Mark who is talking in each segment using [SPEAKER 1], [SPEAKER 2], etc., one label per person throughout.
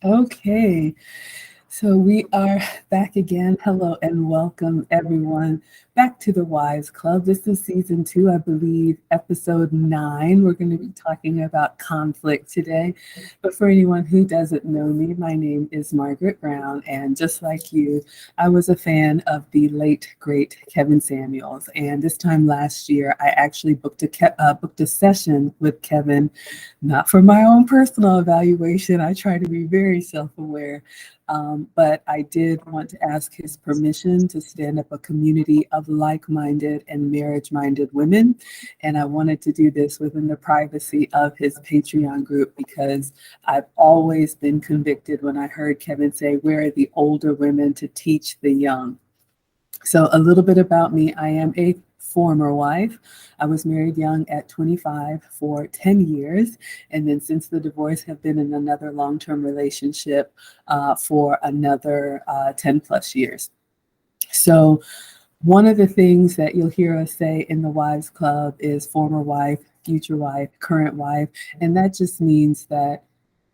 [SPEAKER 1] Okay, so we are back again. Hello and welcome everyone back to the Wives Club. This is season two, I believe, episode 9. We're going to be talking about conflict today. But for anyone who doesn't know me, my name is Margaret Brown, and just like you, I was a fan of the late great Kevin Samuels. And this time last year, I actually booked a session with Kevin, not for my own personal evaluation. I try to be very self-aware, but I did want to ask his permission to stand up a community of like-minded and marriage-minded women. And I wanted to do this within the privacy of his Patreon group because I've always been convicted when I heard Kevin say, "Where are the older women to teach the young?" So, a little bit about me. I am a former wife. I was married young at 25 for 10 years. And then, since the divorce, have been in another long term relationship for another 10 plus years. So, one of the things that you'll hear us say in the Wives Club is former wife, future wife, current wife. And that just means that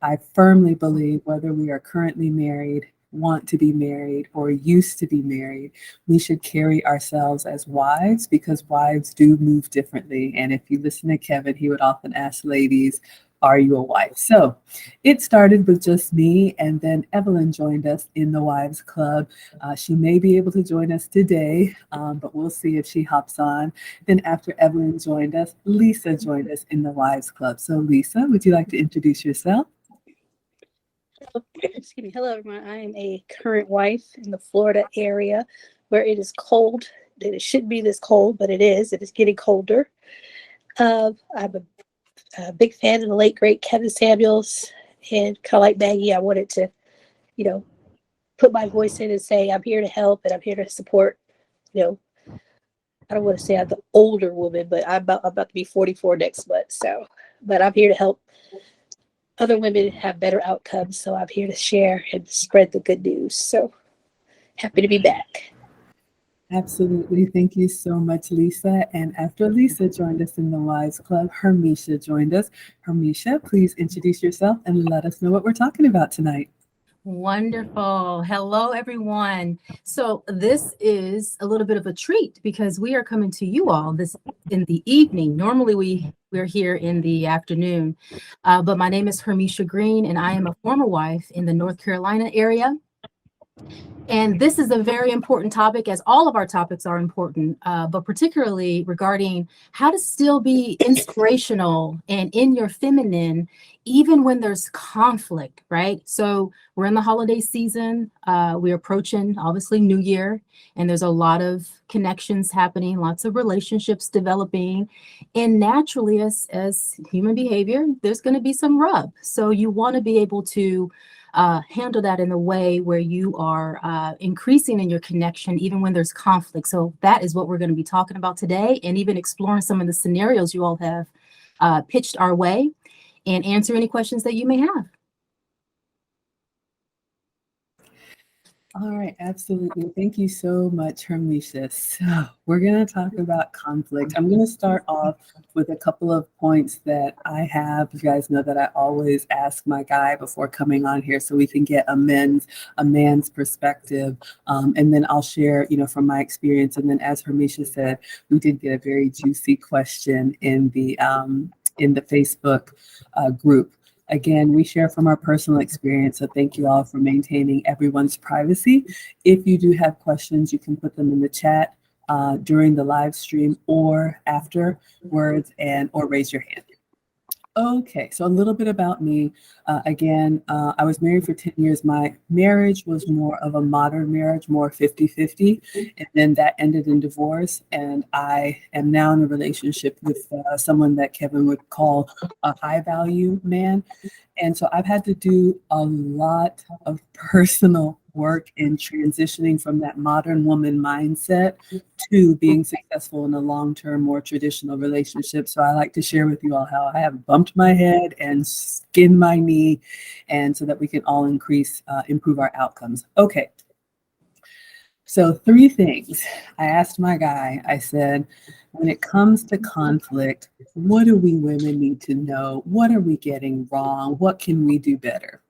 [SPEAKER 1] I firmly believe whether we are currently married, want to be married, or used to be married, we should carry ourselves as wives because wives do move differently. And if you listen to Kevin, he would often ask ladies, "Are you a wife?" So it started with just me, and then Evelyn joined us in the Wives Club. She may be able to join us today, but we'll see if she hops on. Then, after Evelyn joined us, Lisa joined us in the Wives Club. So, Lisa, would you like to introduce yourself?
[SPEAKER 2] Excuse me. Hello, everyone. I am a current wife in the Florida area where it is cold. It shouldn't be this cold, but it is. It is getting colder. I'm a big fan of the late, great Kevin Samuels. And kind of like Maggie, I wanted to, you know, put my voice in and say, I'm here to help and I'm here to support. You know, I don't want to say I'm the older woman, but I'm about to be 44 next month. So, but I'm here to help other women have better outcomes. So I'm here to share and spread the good news. So happy to be back.
[SPEAKER 1] Absolutely. Thank you so much, Lisa. And after Lisa joined us in the Wives Club, Hermisha joined us. Hermisha, please introduce yourself and let us know what we're talking about tonight.
[SPEAKER 3] Wonderful. Hello, everyone. So this is a little bit of a treat because we are coming to you all this in the evening. Normally we're here in the afternoon, but my name is Hermisha Green, and I am a former wife in the North Carolina area. And this is a very important topic, as all of our topics are important, but particularly regarding how to still be inspirational and in your feminine, even when there's conflict, right? So we're in the holiday season. We're approaching, obviously, New Year, and there's a lot of connections happening, lots of relationships developing. And naturally, as human behavior, there's going to be some rub. So you want to be able to handle that in a way where you are increasing in your connection, even when there's conflict. So that is what we're going to be talking about today, and even exploring some of the scenarios you all have pitched our way, and answer any questions that you may have.
[SPEAKER 1] All right, absolutely. Thank you so much, Hermisha. So, we're going to talk about conflict. I'm going to start off with a couple of points that I have. You guys know that I always ask my guy before coming on here so we can get a man's perspective. And then I'll share, from my experience. And then, as Hermisha said, we did get a very juicy question in the Facebook group. Again, we share from our personal experience, so thank you all for maintaining everyone's privacy. If you do have questions, you can put them in the chat during the live stream or afterwards, and or raise your hand. Okay, so a little bit about me. Again, I was married for 10 years. My marriage was more of a modern marriage, more 50-50, and then that ended in divorce. And I am now in a relationship with someone that Kevin would call a high value man. And so I've had to do a lot of personal work in transitioning from that modern woman mindset to being successful in a long-term, more traditional relationship. So I like to share with you all how I have bumped my head and skinned my knee, and so that we can all improve our outcomes. Okay. So 3 things. I asked my guy, I said, when it comes to conflict, what do we women need to know? What are we getting wrong? What can we do better?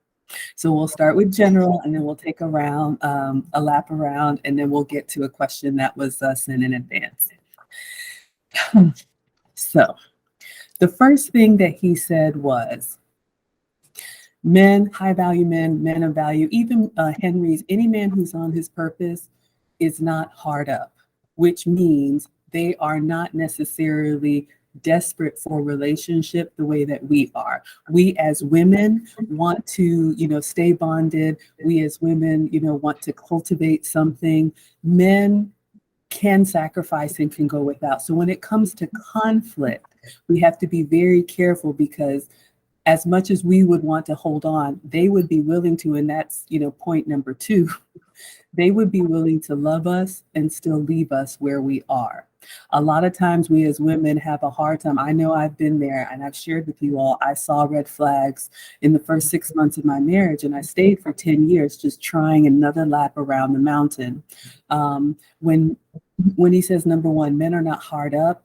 [SPEAKER 1] So we'll start with general, and then we'll take a round, a lap around, and then we'll get to a question that was sent in advance. So the first thing that he said was, men, high value men, men of value, even Henry's, any man who's on his purpose is not hard up, which means they are not necessarily desperate for a relationship the way that we are. We as women want to, stay bonded. We as women, want to cultivate something. Men can sacrifice and can go without. So when it comes to conflict, we have to be very careful, because as much as we would want to hold on, they would be willing to, and that's, point number 2, they would be willing to love us and still leave us where we are. A lot of times we as women have a hard time. I know I've been there, and I've shared with you all, I saw red flags in the first 6 months of my marriage, and I stayed for 10 years just trying another lap around the mountain. When he says, number 1, men are not hard up,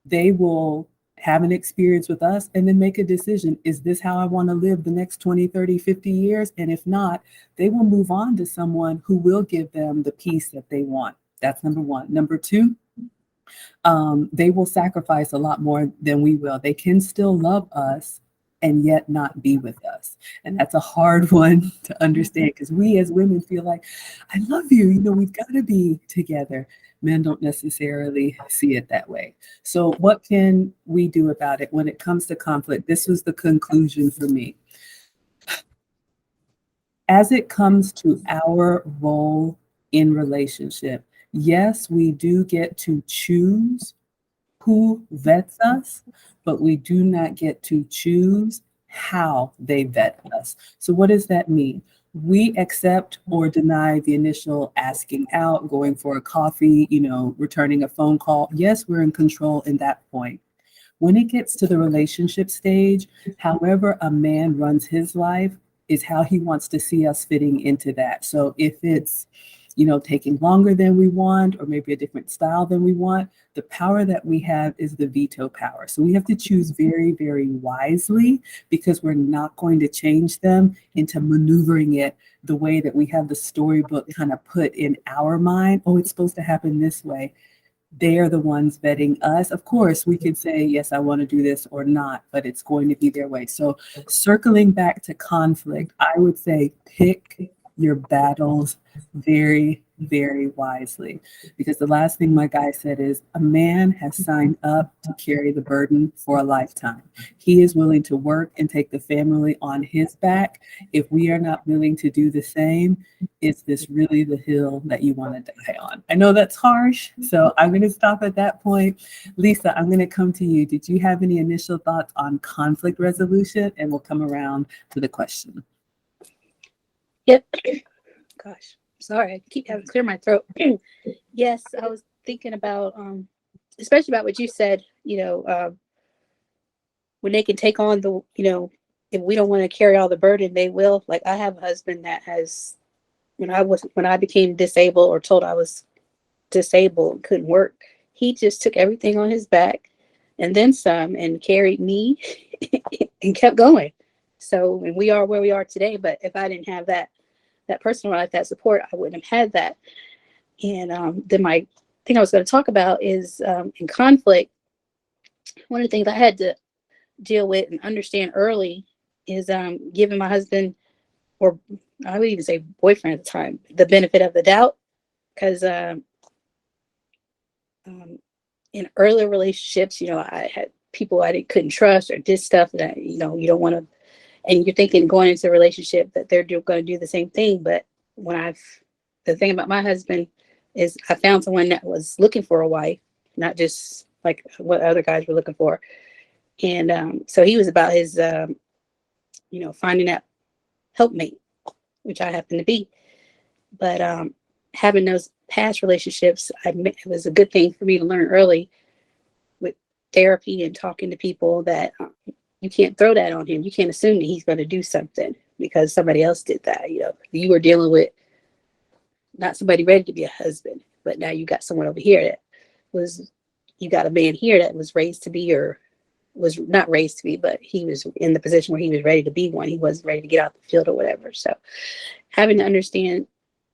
[SPEAKER 1] they will have an experience with us and then make a decision. Is this how I want to live the next 20, 30, 50 years? And if not, they will move on to someone who will give them the peace that they want. That's number 1. Number 2, they will sacrifice a lot more than we will. They can still love us and yet not be with us. And that's a hard one to understand, because we as women feel like, I love you, we've got to be together. Men don't necessarily see it that way. So what can we do about it when it comes to conflict? This was the conclusion for me. As it comes to our role in relationship, yes, we do get to choose who vets us, but we do not get to choose how they vet us. So what does that mean? We accept or deny the initial asking out, going for a coffee, returning a phone call. Yes, we're in control in that point. When it gets to the relationship stage, however a man runs his life is how he wants to see us fitting into that. So if it's, taking longer than we want, or maybe a different style than we want, the power that we have is the veto power. So we have to choose very, very wisely, because we're not going to change them into maneuvering it the way that we have the storybook kind of put in our mind. Oh, it's supposed to happen this way. They are the ones vetting us. Of course, we could say, yes, I want to do this or not, but it's going to be their way. So circling back to conflict, I would say pick your battles very, very wisely, because the last thing my guy said is, a man has signed up to carry the burden for a lifetime. He is willing to work and take the family on his back. If we are not willing to do the same, is this really the hill that you want to die on? I know that's harsh, so I'm going to stop at that point. Lisa, I'm going to come to you. Did you have any initial thoughts on conflict resolution? And we'll come around to the question.
[SPEAKER 2] Yep. Gosh, sorry, I keep having to clear my throat. Yes, I was thinking about, especially about what you said, when they can take on the, if we don't want to carry all the burden, they will. Like, I have a husband that has, when I became disabled, or told I was disabled and couldn't work, he just took everything on his back and then some, and carried me and kept going. So, and we are where we are today. But if I didn't have that personal life, that support, I wouldn't have had that. And then my thing I was going to talk about is in conflict, one of the things I had to deal with and understand early is giving my husband, or I would even say boyfriend at the time, the benefit of the doubt. Because in earlier relationships, I had people I couldn't trust, or did stuff that, you don't want to. And you're thinking going into a relationship that they're going to do the same thing. But the thing about my husband is, I found someone that was looking for a wife, not just like what other guys were looking for. And so he was about his, finding that helpmate, which I happen to be. But having those past relationships, it was a good thing for me to learn early with therapy and talking to people that you can't throw that on him. You can't assume that he's going to do something because somebody else did that. You were dealing with not somebody ready to be a husband, but now you got someone over here you got a man here that was raised to be your was not raised to be, but he was in the position where he was ready to be one. He wasn't ready to get out the field or whatever. So having to understand,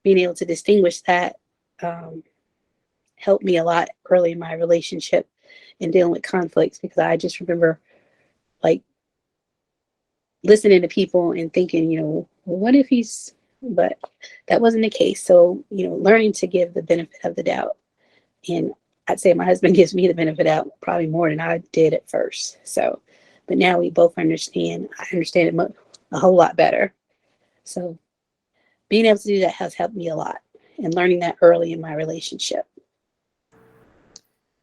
[SPEAKER 2] being able to distinguish that helped me a lot early in my relationship and dealing with conflicts, because I just remember like listening to people and thinking, well, what if but that wasn't the case. So, learning to give the benefit of the doubt. And I'd say my husband gives me the benefit out probably more than I did at first. So, but now we both understand. I understand it a whole lot better. So being able to do that has helped me a lot, and learning that early in my relationship.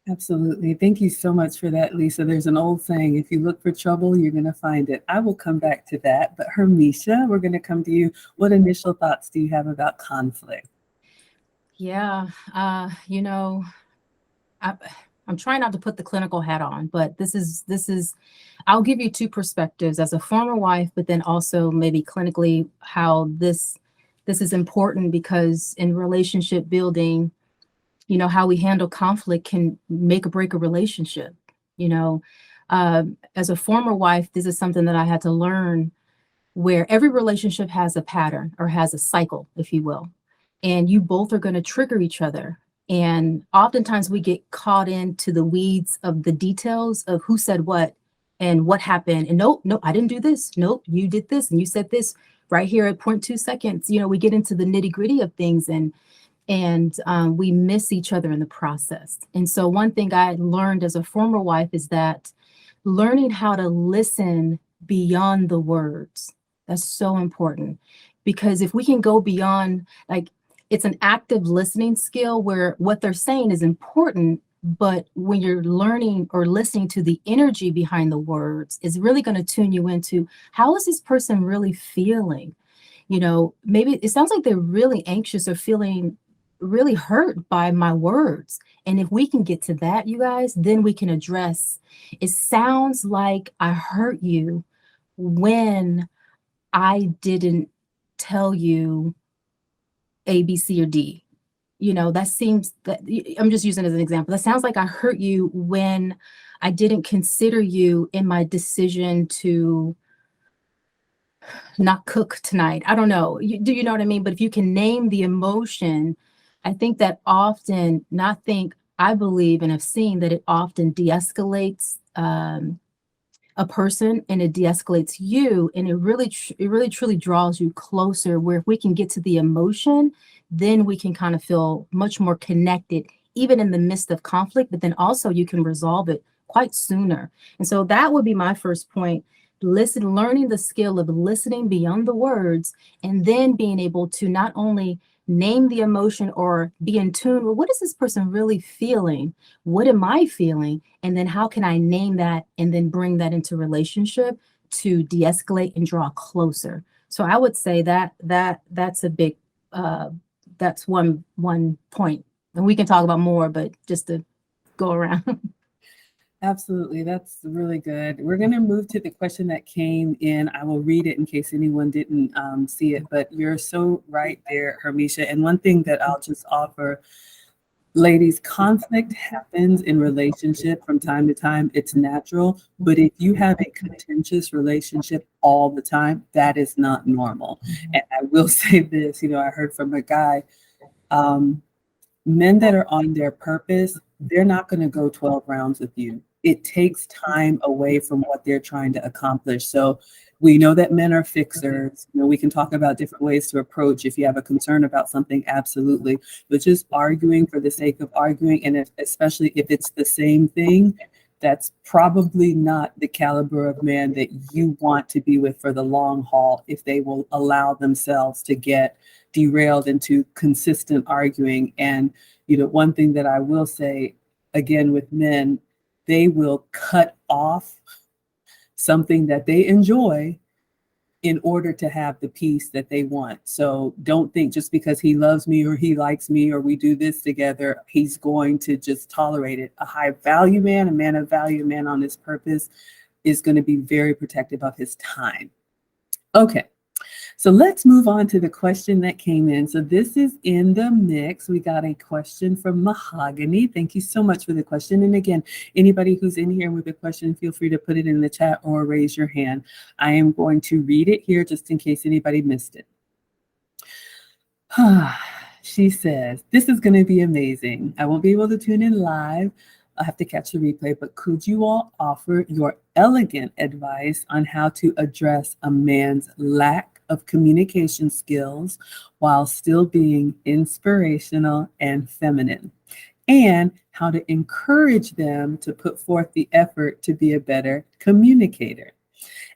[SPEAKER 1] Absolutely. Thank you so much for that, Lisa. There's an old saying, if you look for trouble, you're going to find it. I will come back to that. But Hermisha, we're going to come to you. What initial thoughts do you have about conflict?
[SPEAKER 3] Yeah, I'm trying not to put the clinical hat on, but this is, I'll give you two perspectives as a former wife, but then also maybe clinically how this is important, because in relationship building, how we handle conflict can make or break a relationship. As a former wife, this is something that I had to learn, where every relationship has a pattern or has a cycle, if you will, and you both are going to trigger each other. And oftentimes we get caught into the weeds of the details of who said what and what happened. And nope, I didn't do this. Nope, you did this and you said this right here at 0.2 seconds. We get into the nitty gritty of things, and we miss each other in the process. And so one thing I learned as a former wife is that learning how to listen beyond the words, that's so important. Because if we can go beyond, like, it's an active listening skill where what they're saying is important, but when you're learning or listening to the energy behind the words, is really going to tune you into, how is this person really feeling? Maybe it sounds like they're really anxious or feeling really hurt by my words. And if we can get to that, you guys, then we can address, it sounds like I hurt you when I didn't tell you A, B, C, or D. That seems, that I'm just using it as an example. That sounds like I hurt you when I didn't consider you in my decision to not cook tonight. I don't know. Do you know what I mean? But if you can name the emotion, I think that often, I believe and have seen that it often de-escalates a person, and it de-escalates you, and it really truly draws you closer, where if we can get to the emotion, then we can kind of feel much more connected, even in the midst of conflict, but then also you can resolve it quite sooner. And so that would be my first point. Learning the skill of listening beyond the words, and then being able to not only name the emotion or be in tune with, what is this person really feeling? What am I feeling? And then how can I name that and then bring that into relationship to de-escalate and draw closer? So I would say that's a big, that's one point. And we can talk about more, but just to go around.
[SPEAKER 1] Absolutely. That's really good. We're going to move to the question that came in. I will read it in case anyone didn't see it, but you're so right there, Hermisha. And one thing that I'll just offer, ladies, conflict happens in relationship from time to time. It's natural. But if you have a contentious relationship all the time, that is not normal. And I will say this, I heard from a guy, men that are on their purpose, they're not going to go 12 rounds with you. It takes time away from what they're trying to accomplish. So we know that men are fixers. We can talk about different ways to approach. If you have a concern about something, absolutely. But just arguing for the sake of arguing, and especially if it's the same thing, that's probably not the caliber of man that you want to be with for the long haul, if they will allow themselves to get derailed into consistent arguing. And, one thing that I will say, again, with men, they will cut off something that they enjoy in order to have the peace that they want. So don't think just because he loves me or he likes me or we do this together, he's going to just tolerate it. A high value man, a man of value, a man on his purpose is going to be very protective of his time. Okay. So let's move on to the question that came in. So this is in the mix. We got a question from Mahogany. Thank you so much for the question. And again, anybody who's in here with a question, feel free to put it in the chat or raise your hand. I am going to read it here just in case anybody missed it. She says, this is going to be amazing. I won't be able to tune in live. I'll have to catch the replay, but could you all offer your elegant advice on how to address a man's lack of communication skills while still being inspirational and feminine, and how to encourage them to put forth the effort to be a better communicator?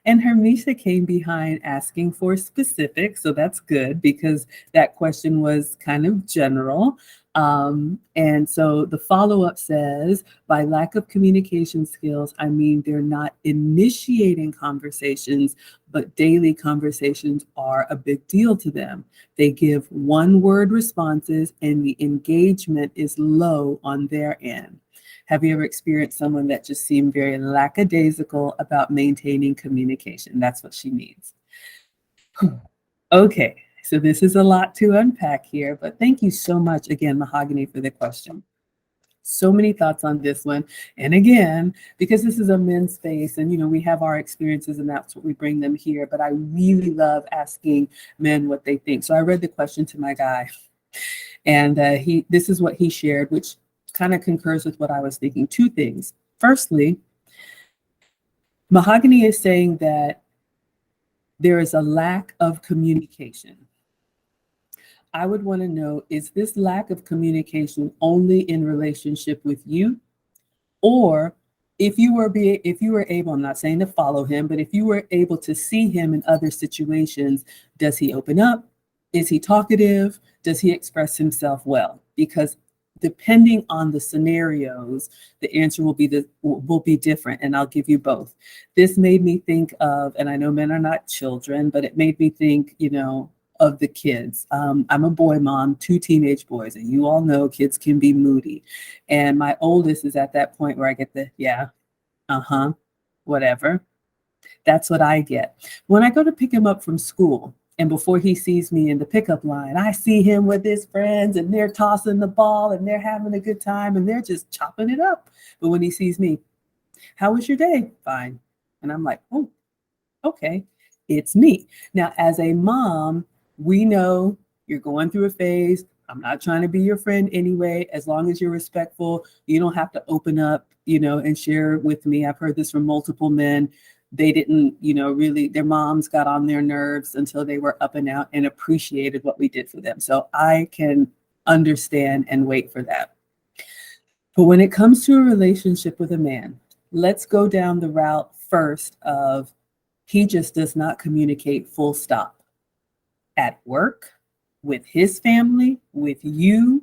[SPEAKER 1] And Hermisha came behind asking for specifics, so that's good because that question was kind of general. And so the follow-up says, by lack of communication skills, I mean they're not initiating conversations, but daily conversations are a big deal to them. They give one-word responses and the engagement is low on their end. Have you ever experienced someone that just seemed very lackadaisical about maintaining communication? That's what she needs. Okay, so this is a lot to unpack here, but thank you so much again, Mahogany, for the question. So many thoughts on this one. And again, because this is a men's space and, we have our experiences and that's what we bring them here, but I really love asking men what they think. So I read the question to my guy and this is what he shared, which kind of concurs with what I was thinking. Two things. Firstly, Mahogany is saying that there is a lack of communication. I would want to know, is this lack of communication only in relationship with you? Or if you were able, I'm not saying to follow him, but if you were able to see him in other situations, does he open up? Is he talkative? Does he express himself well? Because depending on the scenarios, the answer will be different, and I'll give you both. This made me think of, and I know men are not children, but it made me think, of the kids. I'm a boy mom, 2 teenage boys, and you all know kids can be moody. And my oldest is at that point where I get the, yeah, whatever. That's what I get. When I go to pick him up from school, and before he sees me in the pickup line, I see him with his friends and they're tossing the ball and they're having a good time and they're just chopping it up. But when he sees me, how was your day? Fine. And I'm like, oh, okay, it's me. Now, as a mom, we know you're going through a phase. I'm not trying to be your friend anyway. As long as you're respectful, you don't have to open up, and share with me. I've heard this from multiple men. They didn't, really, their moms got on their nerves until they were up and out and appreciated what we did for them. So I can understand and wait for that. But when it comes to a relationship with a man, let's go down the route first of he just does not communicate, full stop. At work, with his family, with you,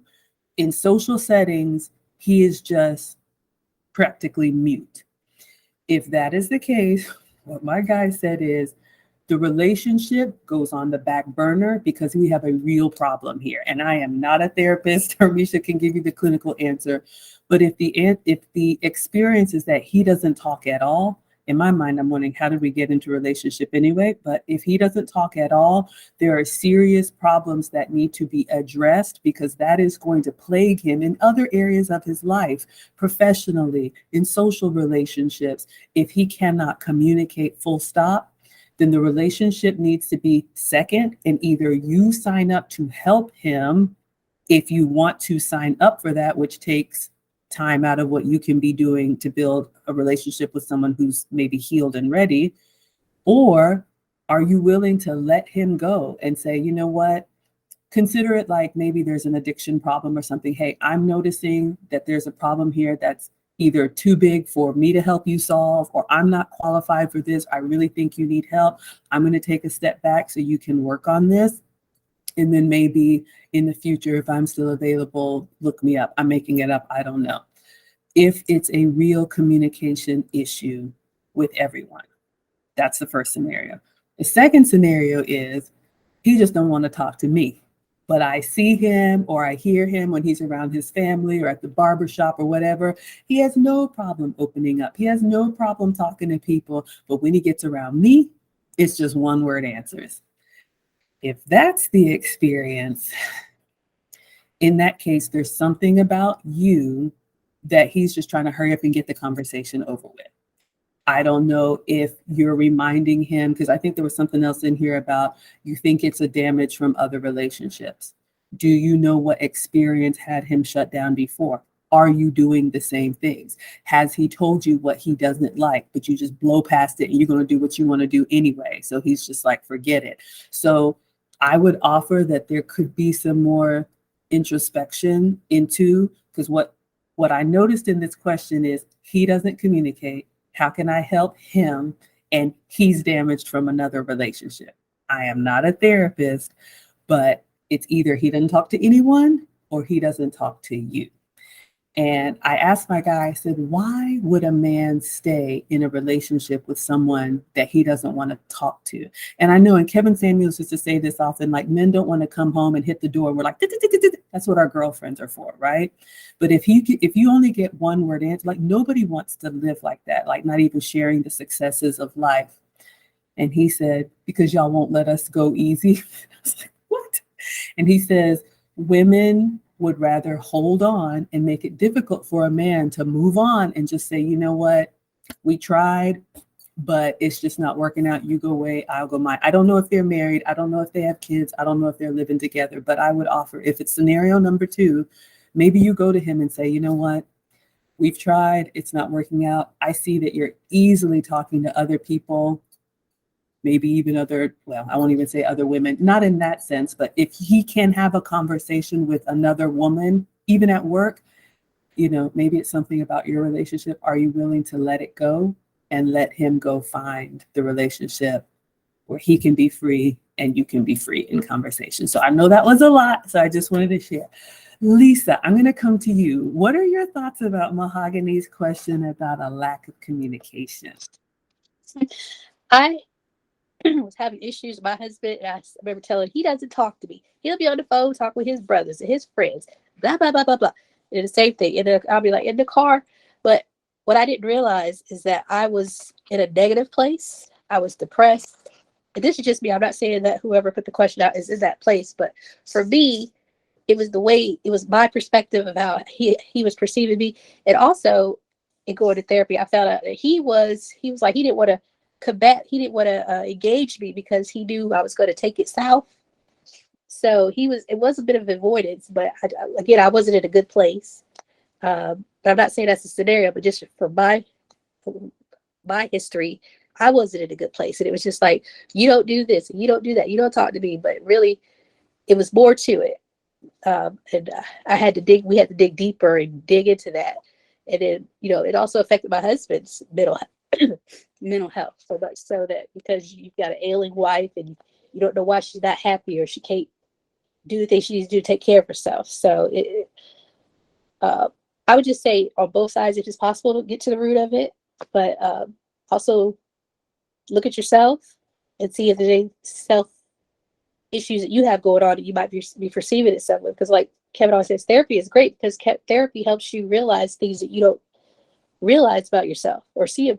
[SPEAKER 1] in social settings, he is just practically mute. If that is the case, what my guy said is the relationship goes on the back burner because we have a real problem here. And I am not a therapist. Hermisha can give you the clinical answer. But if the experience is that he doesn't talk at all, in my mind, I'm wondering, how did we get into a relationship anyway? But if he doesn't talk at all, there are serious problems that need to be addressed because that is going to plague him in other areas of his life, professionally, in social relationships. If he cannot communicate, full stop, then the relationship needs to be second, and either you sign up to help him if you want to sign up for that, which takes time out of what you can be doing to build a relationship with someone who's maybe healed and ready, or are you willing to let him go and say, you know what, consider it like maybe there's an addiction problem or something. Hey, I'm noticing that there's a problem here that's either too big for me to help you solve, or I'm not qualified for this. I really think you need help. I'm going to take a step back so you can work on this. And then maybe in the future, if I'm still available, look me up. I'm making it up. I don't know. If it's a real communication issue with everyone, that's the first scenario. The second scenario is he just don't want to talk to me, but I see him or I hear him when he's around his family or at the barbershop or whatever. He has no problem opening up. He has no problem talking to people. But when he gets around me, it's just one word answers. If that's the experience, in that case, there's something about you that he's just trying to hurry up and get the conversation over with. I don't know if you're reminding him, because I think there was something else in here about you think it's a damage from other relationships. Do you know what experience had him shut down before? Are you doing the same things? Has he told you what he doesn't like, but you just blow past it and you're going to do what you want to do anyway? So he's just like, forget it. So I would offer that there could be some more introspection into, because what I noticed in this question is he doesn't communicate. How can I help him? And he's damaged from another relationship. I am not a therapist, but it's either he doesn't talk to anyone or he doesn't talk to you. And I asked my guy, I said, why would a man stay in a relationship with someone that he doesn't want to talk to? And I know, and Kevin Samuels used to say this often, like, men don't want to come home and hit the door. We're like, that's what our girlfriends are for, right? But if you only get one word answer, like, nobody wants to live like that, like not even sharing the successes of life. And he said, because y'all won't let us go easy. I was like, what? And he says, women would rather hold on and make it difficult for a man to move on and just say, you know what, we tried, but it's just not working out. You go away, I'll go mine. I don't know if they're married. I don't know if they have kids. I don't know if they're living together, but I would offer, if it's scenario number 2, maybe you go to him and say, you know what, we've tried, it's not working out. I see that you're easily talking to other people, maybe even other, well, I won't even say other women, not in that sense, but if he can have a conversation with another woman, even at work, you know, maybe it's something about your relationship. Are you willing to let it go and let him go find the relationship where he can be free and you can be free in conversation? So I know that was a lot, so I just wanted to share. Lisa, I'm going to come to you. What are your thoughts about Mahogany's question about a lack of communication?
[SPEAKER 2] I was having issues with my husband, and I remember telling him he doesn't talk to me. He'll be on the phone talking with his brothers and his friends, blah, blah, blah, blah, blah. And the same thing. And I'll be like in the car. But what I didn't realize is that I was in a negative place. I was depressed. And this is just me. I'm not saying that whoever put the question out is in that place. But for me, it was the way, it was my perspective of how he was perceiving me. And also, in going to therapy, I found out that he was like, he didn't want to combat, he didn't want to engage me because he knew I was going to take it south. So it was a bit of avoidance, but I wasn't in a good place. But I'm not saying that's a scenario, but just for my history, I wasn't in a good place. And it was just like, you don't do this, and you don't do that, you don't talk to me. But really, it was more to it. And we had to dig deeper and dig into that. And then, it also affected my husband's mental health so much so that because you've got an ailing wife and you don't know why she's not happy or she can't do the things she needs to do to take care of herself. So I would just say on both sides, if it's possible to get to the root of it, but also look at yourself and see if there's any self issues that you have going on that you might be perceiving it somewhere. Because like Kevin always says, therapy is great because therapy helps you realize things that you don't realize about yourself or seeing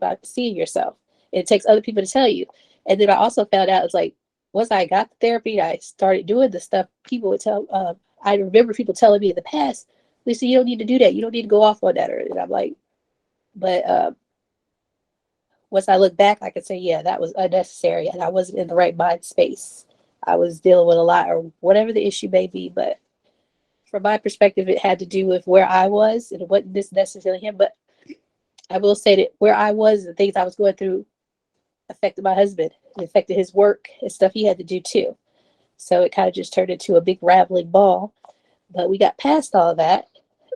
[SPEAKER 2] yourself. It takes other people to tell you. And then I also found out, it's like, once I got the therapy, I started doing the stuff people would tell. I remember people telling me in the past, Lisa, you don't need to do that. You don't need to go off on that. And I'm like, but once I look back, I could say, yeah, that was unnecessary. And I wasn't in the right mind space. I was dealing with a lot or whatever the issue may be. But from my perspective, it had to do with where I was, and it wasn't this necessarily him. But I will say that where I was, the things I was going through affected my husband. It affected his work and stuff he had to do too. So it kind of just turned into a big rattling ball. But we got past all of that.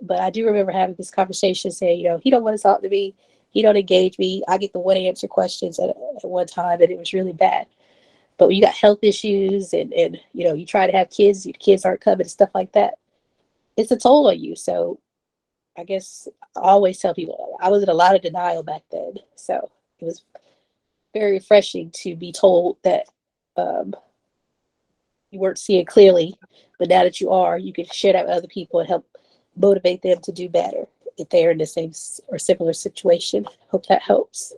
[SPEAKER 2] But I do remember having this conversation saying, he don't want to talk to me. He don't engage me. I get the one answer questions at one time, and it was really bad. But when you got health issues and you try to have kids, your kids aren't coming and stuff like that, it's a toll on you. So I guess I always tell people I was in a lot of denial back then. So it was very refreshing to be told that you weren't seeing clearly, but now that you are, you can share that with other people and help motivate them to do better if they're in the same or similar situation. Hope that helps.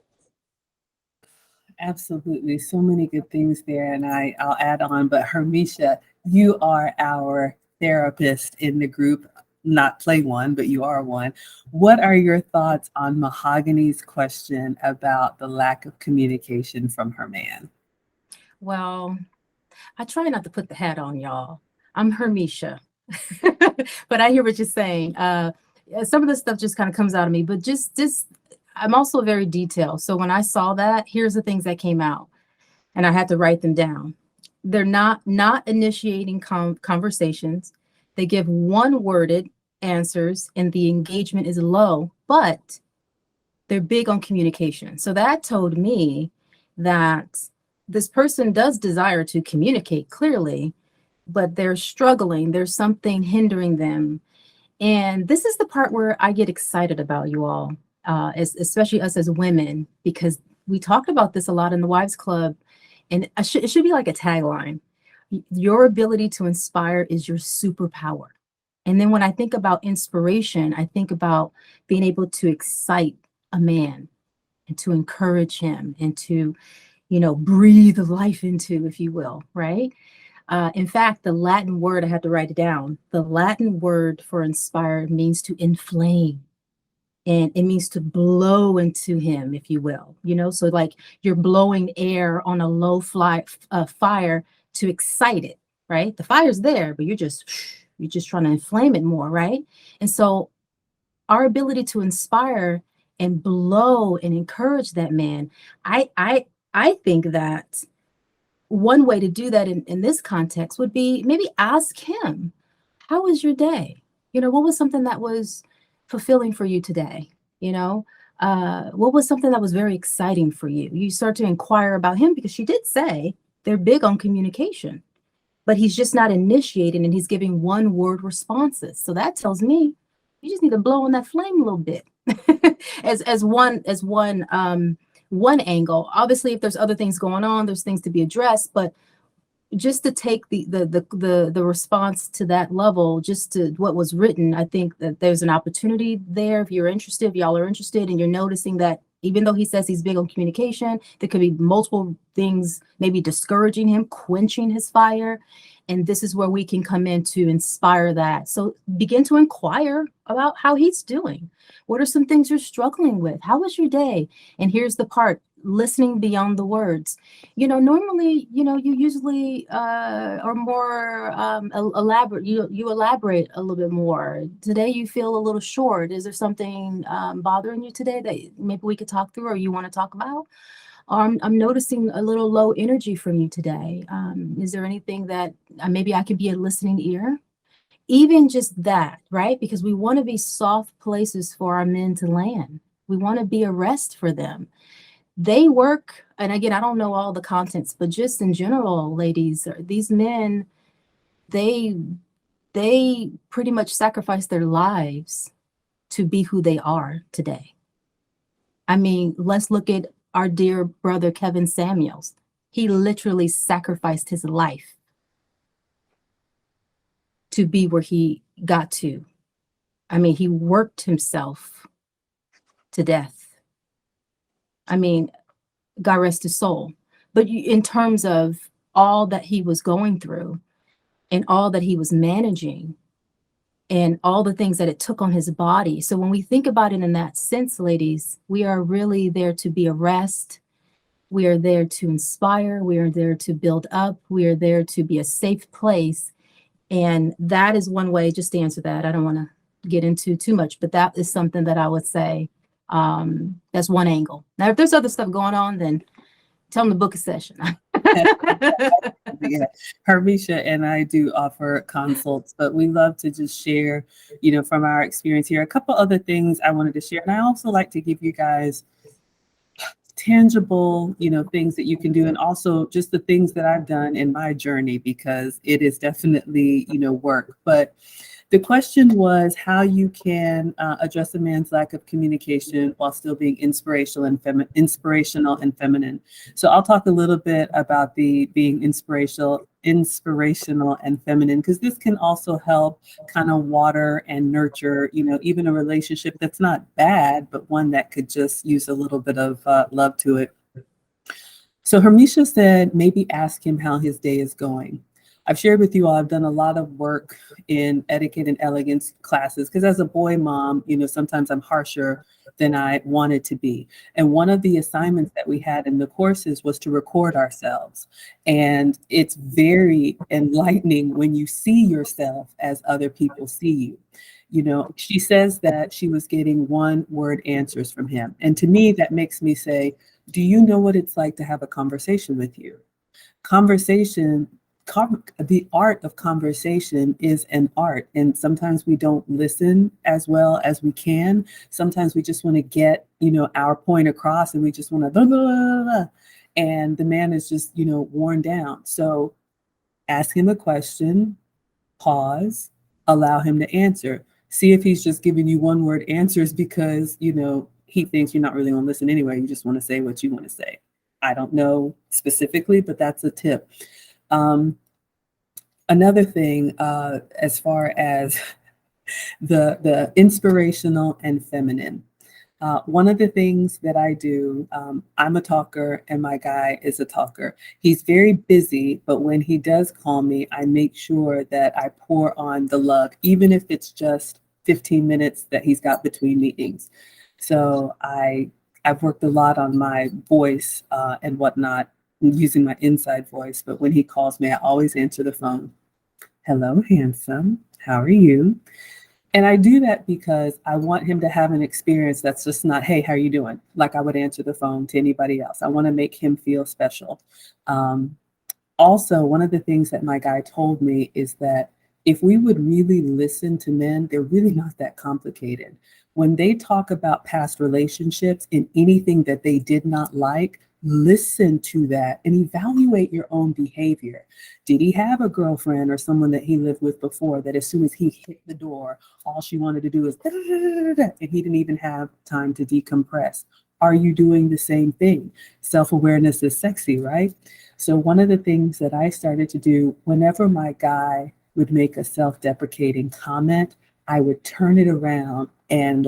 [SPEAKER 1] Absolutely. So many good things there. And I'll add on, but Hermisha, you are our therapist in the group, not play one, but you are one. What are your thoughts on Mahogany's question about the lack of communication from her man?
[SPEAKER 3] Well, I try not to put the hat on, y'all. I'm Hermisha. But I hear what you're saying. Some of the stuff just kind of comes out of me, but just I'm also very detailed. So when I saw that, here's the things that came out, and I had to write them down. They're not initiating conversations. They give one-worded answers, and the engagement is low, but they're big on communication. So that told me that this person does desire to communicate clearly, but they're struggling. There's something hindering them. And this is the part where I get excited about, you all, especially us as women, because we talked about this a lot in the Wives Club, and it should be like a tagline. Your ability to inspire is your superpower. And then when I think about inspiration, I think about being able to excite a man and to encourage him and to, breathe life into, if you will, right? In fact, the Latin word, I had to write it down. The Latin word for inspire means to inflame. And it means to blow into him, if you will, so like you're blowing air on a low fire to excite it, right? The fire's there, but you're just trying to inflame it more, right? And so our ability to inspire and blow and encourage that man, I think that one way to do that in this context would be maybe ask him, how was your day? What was something that was fulfilling for you today? What was something that was very exciting for you? You start to inquire about him, because she did say they're big on communication, but he's just not initiating, and he's giving one word responses. So that tells me you just need to blow on that flame a little bit as one angle. Obviously, if there's other things going on, there's things to be addressed, but just to take the response to that level, just to what was written, I think that there's an opportunity there. If you're interested, if y'all are interested, and you're noticing that even though he says he's big on communication, there could be multiple things maybe discouraging him, quenching his fire. And this is where we can come in to inspire that. So begin to inquire about how he's doing. What are some things you're struggling with? How was your day? And here's the part, listening beyond the words. Normally, you usually are more elaborate. You elaborate a little bit more. Today you feel a little short. Is there something bothering you today that maybe we could talk through, or you want to talk about? I'm noticing a little low energy from you today. Is there anything that maybe I could be a listening ear? Even just that, right? Because we want to be soft places for our men to land. We want to be a rest for them. They work, and again, I don't know all the contents, but just in general, ladies, these men, they pretty much sacrifice their lives to be who they are today. I mean, let's look at our dear brother, Kevin Samuels. He literally sacrificed his life to be where he got to. I mean, he worked himself to death. I mean, God rest his soul. But in terms of all that he was going through and all that he was managing and all the things that it took on his body. So when we think about it in that sense, ladies, we are really there to be a rest. We are there to inspire. We are there to build up. We are there to be a safe place. And that is one way, just to answer that. I don't want to get into too much, but that is something that I would say that's one angle. Now, if there's other stuff going on, then tell them to book a session.
[SPEAKER 1] Yeah, Hermisha and I do offer consults, but we love to just share, from our experience here. A couple other things I wanted to share. And I also like to give you guys tangible, things that you can do, and also just the things that I've done in my journey, because it is definitely, work. But the question was how you can address a man's lack of communication while still being inspirational and feminine. So I'll talk a little bit about the being inspirational and feminine, because this can also help kind of water and nurture, even a relationship that's not bad, but one that could just use a little bit of love to it. So Hermisha said, maybe ask him how his day is going. I've shared with you all, I've done a lot of work in etiquette and elegance classes because as a boy mom, sometimes I'm harsher than I wanted to be. And one of the assignments that we had in the courses was to record ourselves. And it's very enlightening when you see yourself as other people see you. She says that she was getting one word answers from him. And to me, that makes me say, do you know what it's like to have a conversation with you? Conversation, the art of conversation is an art. And sometimes we don't listen as well as we can. Sometimes we just want to get, our point across and we just want to blah, blah, blah, blah. And the man is just, worn down. So ask him a question, pause, allow him to answer. See if he's just giving you one word answers because, he thinks you're not really going to listen anyway. You just want to say what you want to say. I don't know specifically, but that's a tip. Another thing, as far as the inspirational and feminine, one of the things that I do, I'm a talker and my guy is a talker. He's very busy, but when he does call me, I make sure that I pour on the love, even if it's just 15 minutes that he's got between meetings. So I've worked a lot on my voice and whatnot, using my inside voice. But when he calls me, I always answer the phone. Hello, handsome. How are you? And I do that because I want him to have an experience that's just not, hey, how are you doing? Like I would answer the phone to anybody else. I want to make him feel special. Also, one of the things that my guy told me is that if we would really listen to men, they're really not that complicated. When they talk about past relationships and anything that they did not like, listen to that and evaluate your own behavior. Did he have a girlfriend or someone that he lived with before that as soon as he hit the door, all she wanted to do is and he didn't even have time to decompress? Are you doing the same thing? Self-awareness is sexy, right? So one of the things that I started to do whenever my guy would make a self-deprecating comment, I would turn it around and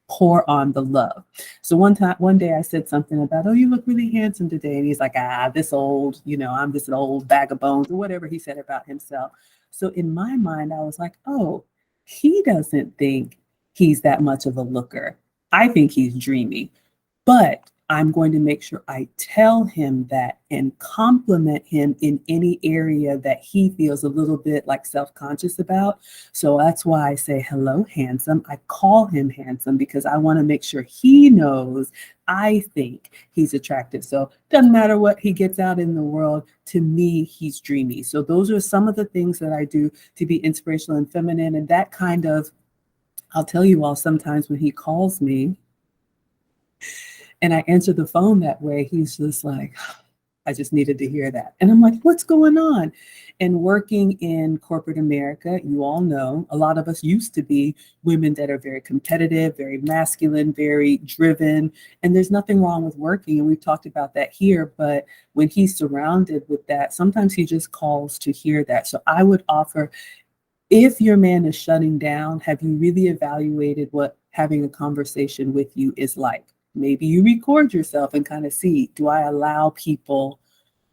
[SPEAKER 1] pour on the love. So one day I said something about, oh, you look really handsome today. And he's like, this old, I'm just an old bag of bones or whatever he said about himself. So in my mind, I was like, oh, he doesn't think he's that much of a looker. I think he's dreamy, but I'm going to make sure I tell him that and compliment him in any area that he feels a little bit like self-conscious about. So that's why I say, hello, handsome. I call him handsome because I want to make sure he knows I think he's attractive. So doesn't matter what he gets out in the world, to me, he's dreamy. So those are some of the things that I do to be inspirational and feminine. And that kind of, I'll tell you all, sometimes when he calls me, and I answer the phone that way, he's just like, I just needed to hear that. And I'm like, what's going on? And working in corporate America, you all know, a lot of us used to be women that are very competitive, very masculine, very driven. And there's nothing wrong with working. And we've talked about that here. But when he's surrounded with that, sometimes he just calls to hear that. So I would offer, if your man is shutting down, have you really evaluated what having a conversation with you is like? Maybe you record yourself and kind of see, do I allow people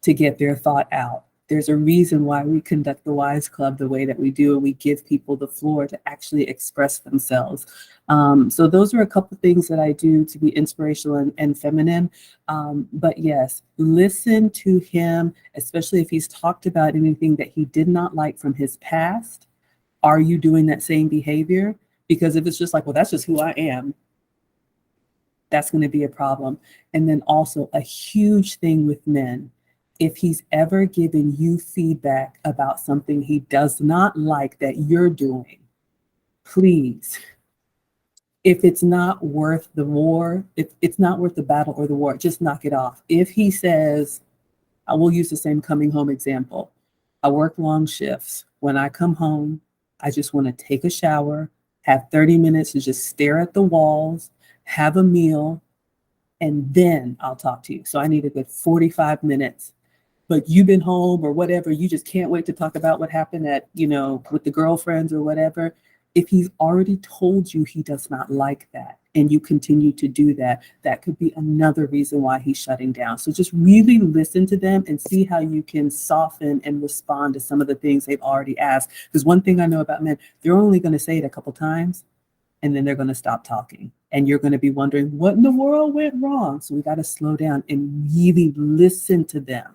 [SPEAKER 1] to get their thought out? There's a reason why we conduct the Wise Club the way that we do, and we give people the floor to actually express themselves. So those are a couple of things that I do to be inspirational and feminine. But yes, listen to him, especially if he's talked about anything that he did not like from his past. Are you doing that same behavior? Because if it's just like, well, that's just who I am, that's going to be a problem. And then also a huge thing with men, if he's ever given you feedback about something he does not like that you're doing, please, if it's not worth the war, if it's not worth the battle or the war, just knock it off. If he says, I will use the same coming home example. I work long shifts. When I come home, I just want to take a shower, have 30 minutes to just stare at the walls, have a meal, and then I'll talk to you. So I need a good 45 minutes. But you've been home or whatever, you just can't wait to talk about what happened at, with the girlfriends or whatever. If he's already told you he does not like that, and you continue to do that, that could be another reason why he's shutting down. So just really listen to them and see how you can soften and respond to some of the things they've already asked. Because one thing I know about men, they're only going to say it a couple times and then they're going to stop talking. And you're going to be wondering what in the world went wrong. So we got to slow down and really listen to them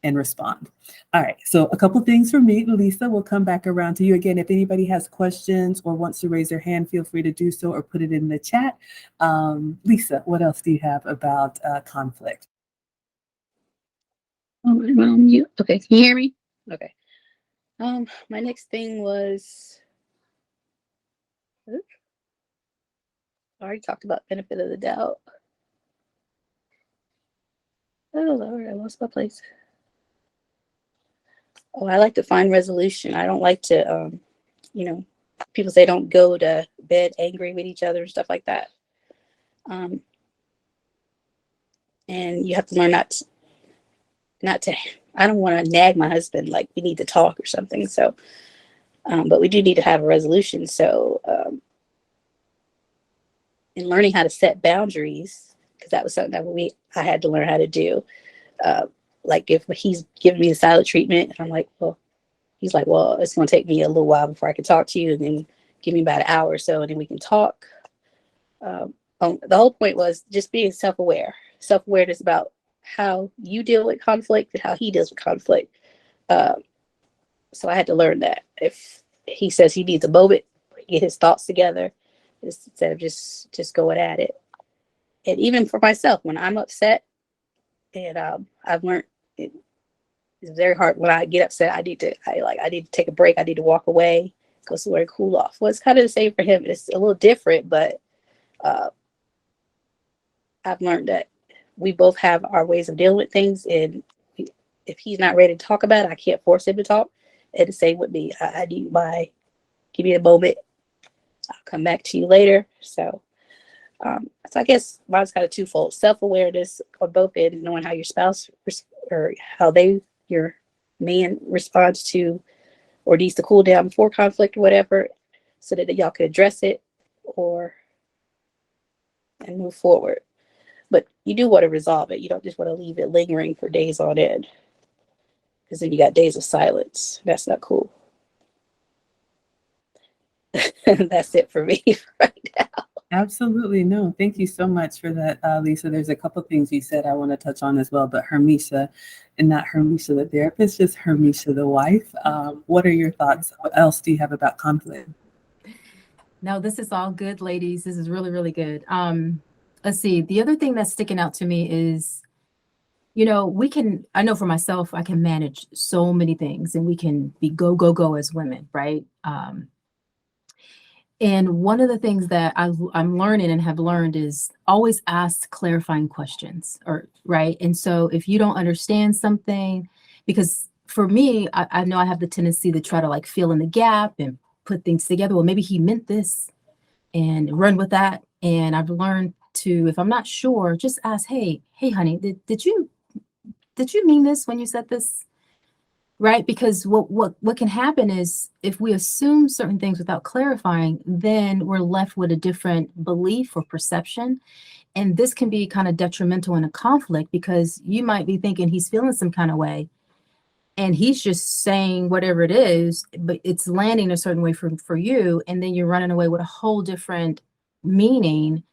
[SPEAKER 1] and respond. All right, so a couple things from me. Lisa, we'll come back around to you again. If anybody has questions or wants to raise their hand, feel free to do so or put it in the chat. Lisa, what else do you have about conflict?
[SPEAKER 2] Oh, I'm on mute. Okay, can you hear me? Okay. My next thing was, I already talked about benefit of the doubt. Oh Lord, I lost my place. Oh, I like to find resolution. I don't like to, people say don't go to bed angry with each other and stuff like that. And you have to learn not to, I don't want to nag my husband like we need to talk or something. So, but we do need to have a resolution. So, in learning how to set boundaries, because that was something that I had to learn how to do. Like if he's giving me the silent treatment, and I'm like, well, he's like, well, it's going to take me a little while before I can talk to you, and then give me about an hour or so, and then we can talk. The whole point was just being self-aware. Self-awareness about how you deal with conflict and how he deals with conflict. So I had to learn that if he says he needs a moment, get his thoughts together instead of just going at it. And even for myself, when I'm upset, and I've learned it's very hard when I get upset. I need to take a break. I need to walk away, go somewhere and cool off. Well, it's kind of the same for him. It's a little different, but I've learned that we both have our ways of dealing with things, and if he's not ready to talk about it, I can't force him to talk. And the same with me. I need give me a moment. I'll come back to you later. So I guess mine's kind of twofold: self-awareness on both ends, knowing how your spouse or how your man responds to or needs to cool down before conflict or whatever, so that y'all can address it and move forward. But you do want to resolve it. You don't just want to leave it lingering for days on end, because then you got days of silence. That's not cool. That's it for me right now.
[SPEAKER 1] Absolutely. No, thank you so much for that, Lisa. There's a couple things you said I want to touch on as well, but Hermisha, and not Hermisha the therapist, just Hermisha the wife. What are your thoughts? What else do you have about conflict?
[SPEAKER 3] No, this is all good, ladies. This is really, really good. Let's see. The other thing that's sticking out to me is, I know for myself, I can manage so many things, and we can be go as women, right? And one of the things that I'm learning and have learned is always ask clarifying questions, right? And so if you don't understand something, because for me, I know I have the tendency to try to like fill in the gap and put things together. Well, maybe he meant this, and run with that. And I've learned to, if I'm not sure, just ask, hey, honey, did you mean this when you said this? Right? Because what can happen is if we assume certain things without clarifying, then we're left with a different belief or perception. And this can be kind of detrimental in a conflict, because you might be thinking he's feeling some kind of way, and he's just saying whatever it is, but it's landing a certain way for you. And then you're running away with a whole different meaning.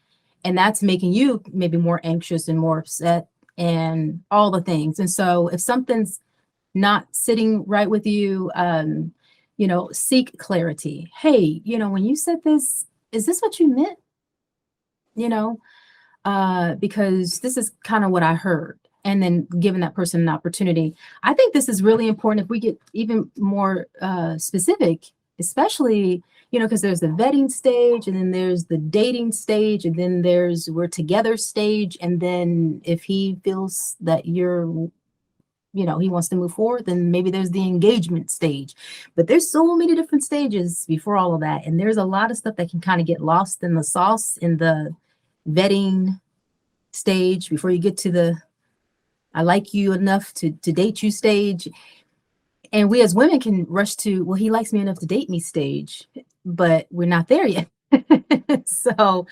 [SPEAKER 3] And that's making you maybe more anxious and more upset and all the things. And so if something's not sitting right with you, seek clarity. Hey, when you said this, is this what you meant? Because this is kind of what I heard. And then giving that person an opportunity. I think this is really important if we get even more specific, especially, because there's the vetting stage, and then there's the dating stage, and then there's we're together stage. And then if he feels that he wants to move forward, then maybe there's the engagement stage. But there's so many different stages before all of that. And there's a lot of stuff that can kind of get lost in the sauce in the vetting stage before you get to the I like you enough to date you stage. And we as women can rush to, well, he likes me enough to date me stage, but we're not there yet. So,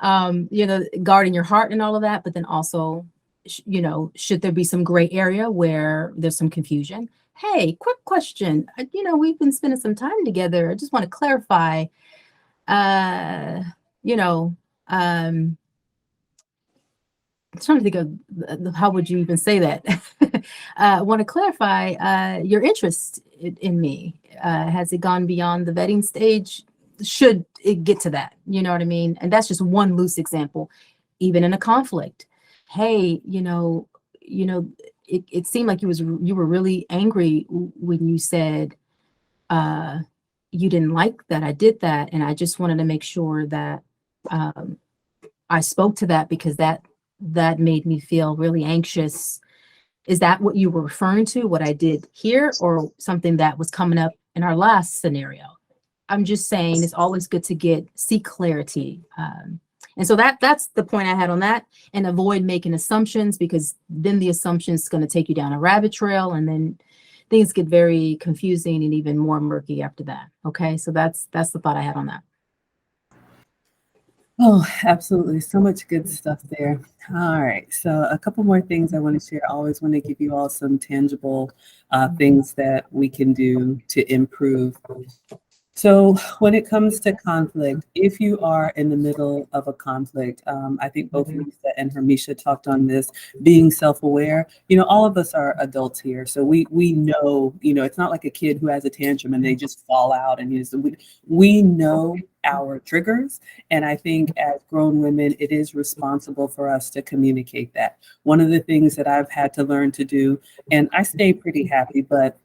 [SPEAKER 3] guarding your heart and all of that, but then also, should there be some gray area where there's some confusion? Hey, quick question. We've been spending some time together. I just want to clarify, uh, you know, um, I'm trying to think of how would you even say that? I want to clarify your interest in me. Has it gone beyond the vetting stage? Should it get to that? You know what I mean? And that's just one loose example. Even in a conflict, hey, it seemed like you were really angry when you said you didn't like that I did that, and I just wanted to make sure that um, I spoke to that because that made me feel really anxious. Is that what you were referring to, what I did here, or something that was coming up in our last scenario? I'm just saying it's always good to seek clarity. And so that's the point I had on that, and avoid making assumptions, because then the assumption is going to take you down a rabbit trail, and then things get very confusing and even more murky after that. Okay, so that's the thought I had on that.
[SPEAKER 1] Oh, absolutely. So much good stuff there. All right. So a couple more things I want to share. I always want to give you all some tangible things that we can do to improve. So when it comes to conflict, if you are in the middle of a conflict, I think both Lisa and Hermisha talked on this, being self-aware. All of us are adults here. So we know, it's not like a kid who has a tantrum and they just fall out. And we know our triggers. And I think as grown women, it is responsible for us to communicate that. One of the things that I've had to learn to do, and I stay pretty happy, but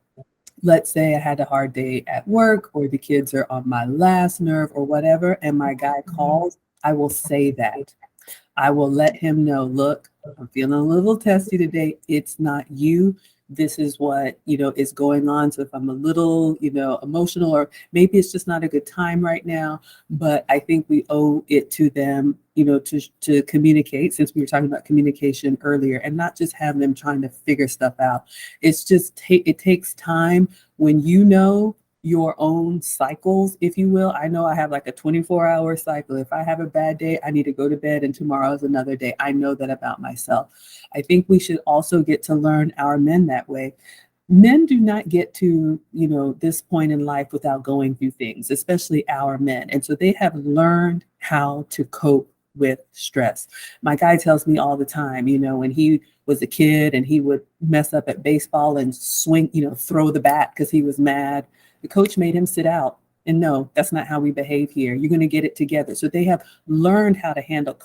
[SPEAKER 1] let's say I had a hard day at work, or the kids are on my last nerve or whatever, and my guy calls, I will say that. I will let him know, look, I'm feeling a little testy today. It's not you. This is what, is going on. So if I'm a little, emotional, or maybe it's just not a good time right now, but I think we owe it to them, to communicate, since we were talking about communication earlier, and not just have them trying to figure stuff out. It's just, it takes time when your own cycles, if you will. I know I have like a 24-hour cycle. If I have a bad day, I need to go to bed, and tomorrow is another day. I know that about myself. I think we should also get to learn our men that way. Men do not get to, this point in life without going through things, especially our men. And so they have learned how to cope with stress. My guy tells me all the time, when he was a kid and he would mess up at baseball and swing, throw the bat because he was mad, the coach made him sit out. And no, that's not how we behave here. You're going to get it together. So they have learned how to handle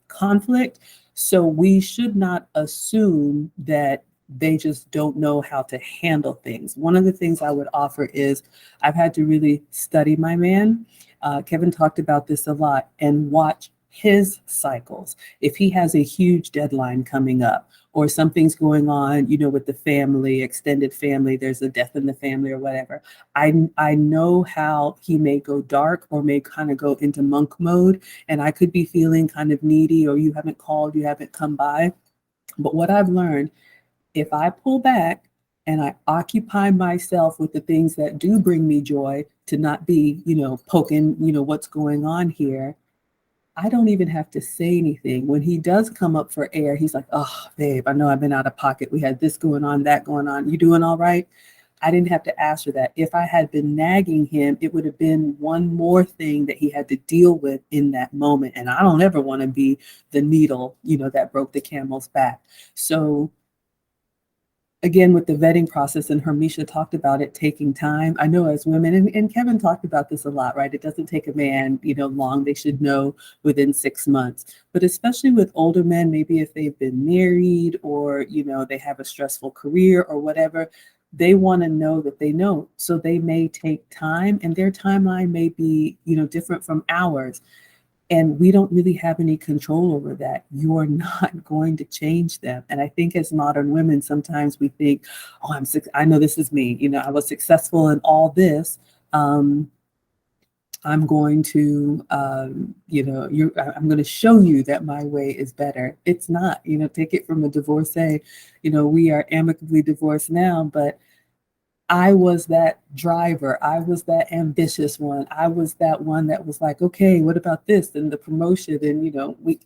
[SPEAKER 1] conflict. So we should not assume that they just don't know how to handle things. One of the things I would offer is I've had to really study my man. Kevin talked about this a lot, and watch his cycles. If he has a huge deadline coming up, or something's going on, with the family, extended family, there's a death in the family or whatever, I know how he may go dark or may kind of go into monk mode, and I could be feeling kind of needy, or you haven't called, you haven't come by. But what I've learned, if I pull back and I occupy myself with the things that do bring me joy, to not be, poking, what's going on here, I don't even have to say anything. When he does come up for air, he's like, oh, babe, I know I've been out of pocket. We had this going on, that going on. You doing all right? I didn't have to ask for that. If I had been nagging him, it would have been one more thing that he had to deal with in that moment. And I don't ever want to be the needle, that broke the camel's back. So again, with the vetting process, and Hermisha talked about it taking time. I know as women, and Kevin talked about this a lot, right? It doesn't take a man, long. They should know within 6 months. But especially with older men, maybe if they've been married, or, they have a stressful career or whatever, they want to know that they know. So they may take time, and their timeline may be, different from ours. And we don't really have any control over that. You're not going to change them. And I think as modern women, sometimes we think, oh, I know this is me. I was successful in all this. I'm going to, I'm going to show you that my way is better. It's not, take it from a divorcee. We are amicably divorced now, but I was that driver. I was that ambitious one. I was that one that was like, okay, what about this and the promotion? And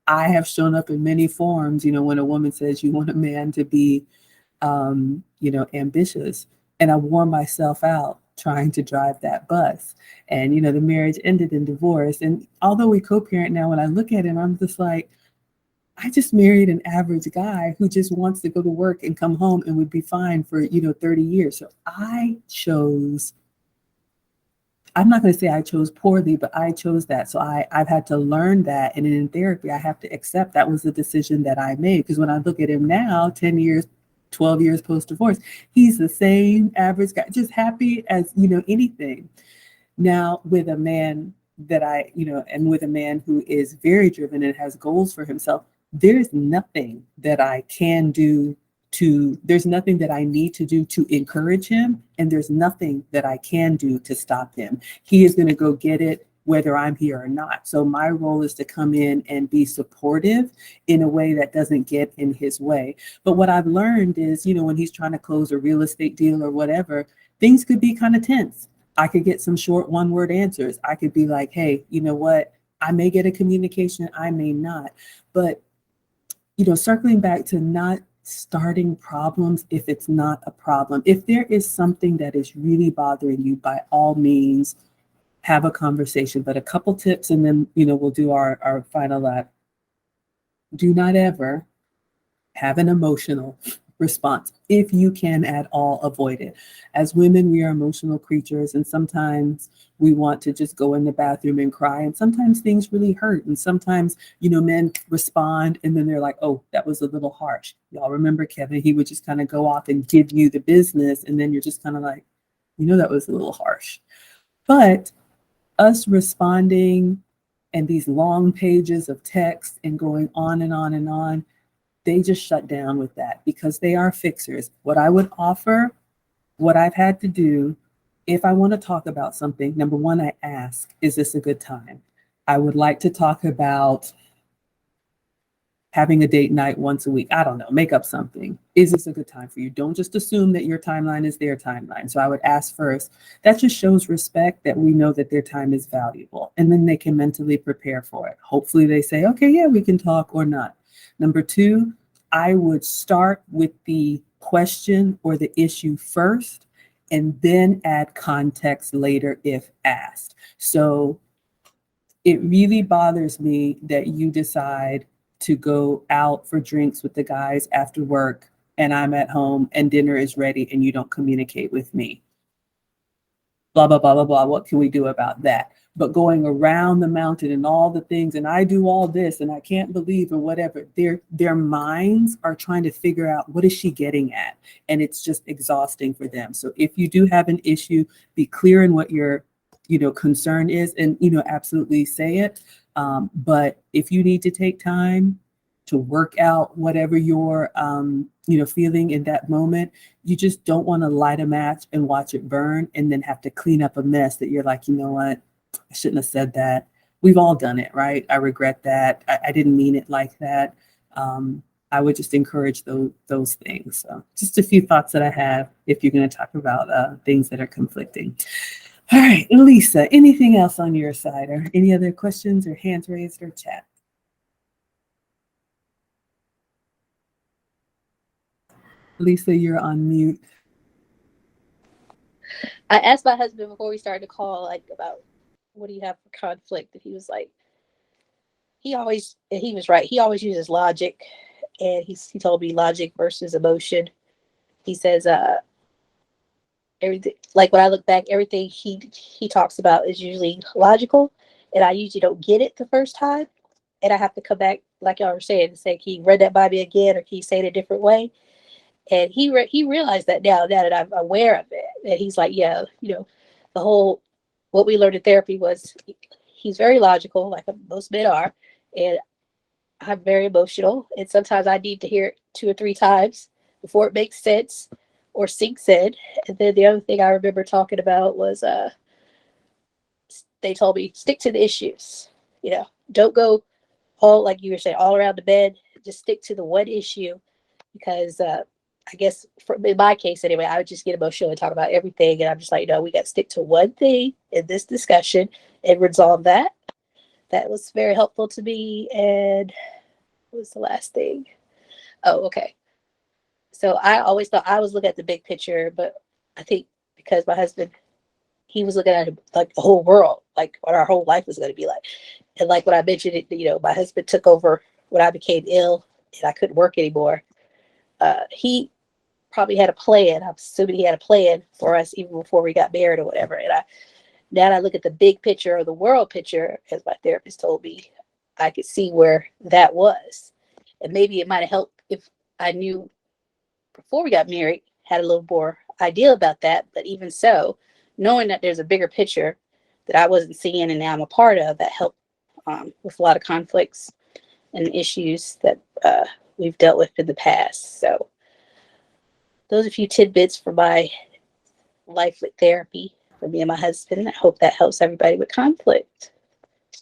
[SPEAKER 1] I have shown up in many forms. When a woman says you want a man to be, ambitious, and I wore myself out trying to drive that bus. And the marriage ended in divorce. And although we co-parent now, when I look at him, I'm just like, I just married an average guy who just wants to go to work and come home and would be fine for 30 years. So I'm not going to say I chose poorly, but I chose that. So I've had to learn that. And in therapy, I have to accept that was the decision that I made. Because when I look at him now, 10 years, 12 years post-divorce, he's the same average guy, just happy as, anything. Now with a man and with a man who is very driven and has goals for himself, there's nothing that I can do there's nothing that I need to do to encourage him, and there's nothing that I can do to stop him. He is going to go get it whether I'm here or not. So my role is to come in and be supportive in a way that doesn't get in his way. But what I've learned is, when he's trying to close a real estate deal or whatever, things could be kind of tense. I could get some short one-word answers. I could be like, hey, you know what? I may get a communication, I may not. But, circling back to not starting problems if it's not a problem. If there is something that is really bothering you, by all means, have a conversation. But a couple tips, and then, we'll do our final lap. Do not ever have an emotional response. If you can at all, avoid it. As women, we are emotional creatures, and sometimes we want to just go in the bathroom and cry, and sometimes things really hurt, and sometimes men respond and then they're like, oh, that was a little harsh. Y'all remember Kevin? He would just kind of go off and give you the business, and then you're just kind of like, that was a little harsh. But us responding and these long pages of text and going on and on and on, they just shut down with that because they are fixers. What I would offer, what I've had to do, if I want to talk about something, number one, I ask, is this a good time? I would like to talk about having a date night once a week. I don't know, make up something. Is this a good time for you? Don't just assume that your timeline is their timeline. So I would ask first. That just shows respect, that we know that their time is valuable. And then they can mentally prepare for it. Hopefully they say, okay, yeah, we can talk, or not. Number two, I would start with the question or the issue first, and then add context later if asked. So it really bothers me that you decide to go out for drinks with the guys after work, and I'm at home and dinner is ready and you don't communicate with me. Blah, blah, blah, blah, blah. What can we do about that? But going around the mountain and all the things, and I do all this and I can't believe, or whatever, their minds are trying to figure out, what is she getting at? And it's just exhausting for them. So if you do have an issue, be clear in what your concern is, and absolutely say it. But if you need to take time to work out whatever you're feeling in that moment, you just don't want to light a match and watch it burn and then have to clean up a mess that you're like, you know what, I shouldn't have said that. We've all done it, right? I regret that. I didn't mean it like that. I would just encourage those things. So just a few thoughts that I have if you're going to talk about things that are conflicting. All right, Lisa, anything else on your side, or any other questions or hands raised or chat? Lisa, you're on mute.
[SPEAKER 2] I asked my husband before we started the call, like, about what do you have for conflict? And he was like, he was right. He always uses logic. And he told me logic versus emotion. He says, everything, like when I look back, everything he talks about is usually logical. And I usually don't get it the first time. And I have to come back, like y'all were saying, and say, can you read that by me again? Or can you say it a different way? And he realized that now that I'm aware of it. And he's like, yeah, the whole, what we learned in therapy was he's very logical, like most men are. And I'm very emotional. And sometimes I need to hear it 2 or 3 times before it makes sense or sinks in. And then the other thing I remember talking about was they told me, stick to the issues. Don't go all, like you were saying, all around the bed. Just stick to the one issue, because I guess in my case anyway, I would just get emotional and talk about everything. And I'm just like, no, we got to stick to one thing in this discussion and resolve that. That was very helpful to me. And what was the last thing? Oh, okay. So I always thought I was looking at the big picture, but I think because my husband, he was looking at like the whole world, like what our whole life was going to be like. And like when I mentioned it, my husband took over when I became ill and I couldn't work anymore. He probably had a plan. I'm assuming he had a plan for us even before we got married or whatever. And now that I look at the big picture or the world picture, as my therapist told me, I could see where that was. And maybe it might have helped if I knew before we got married, had a little more idea about that. But even so, knowing that there's a bigger picture that I wasn't seeing and now I'm a part of, that helped with a lot of conflicts and issues that we've dealt with in the past. So those are a few tidbits for my life with therapy for me and my husband. I hope that helps everybody with conflict.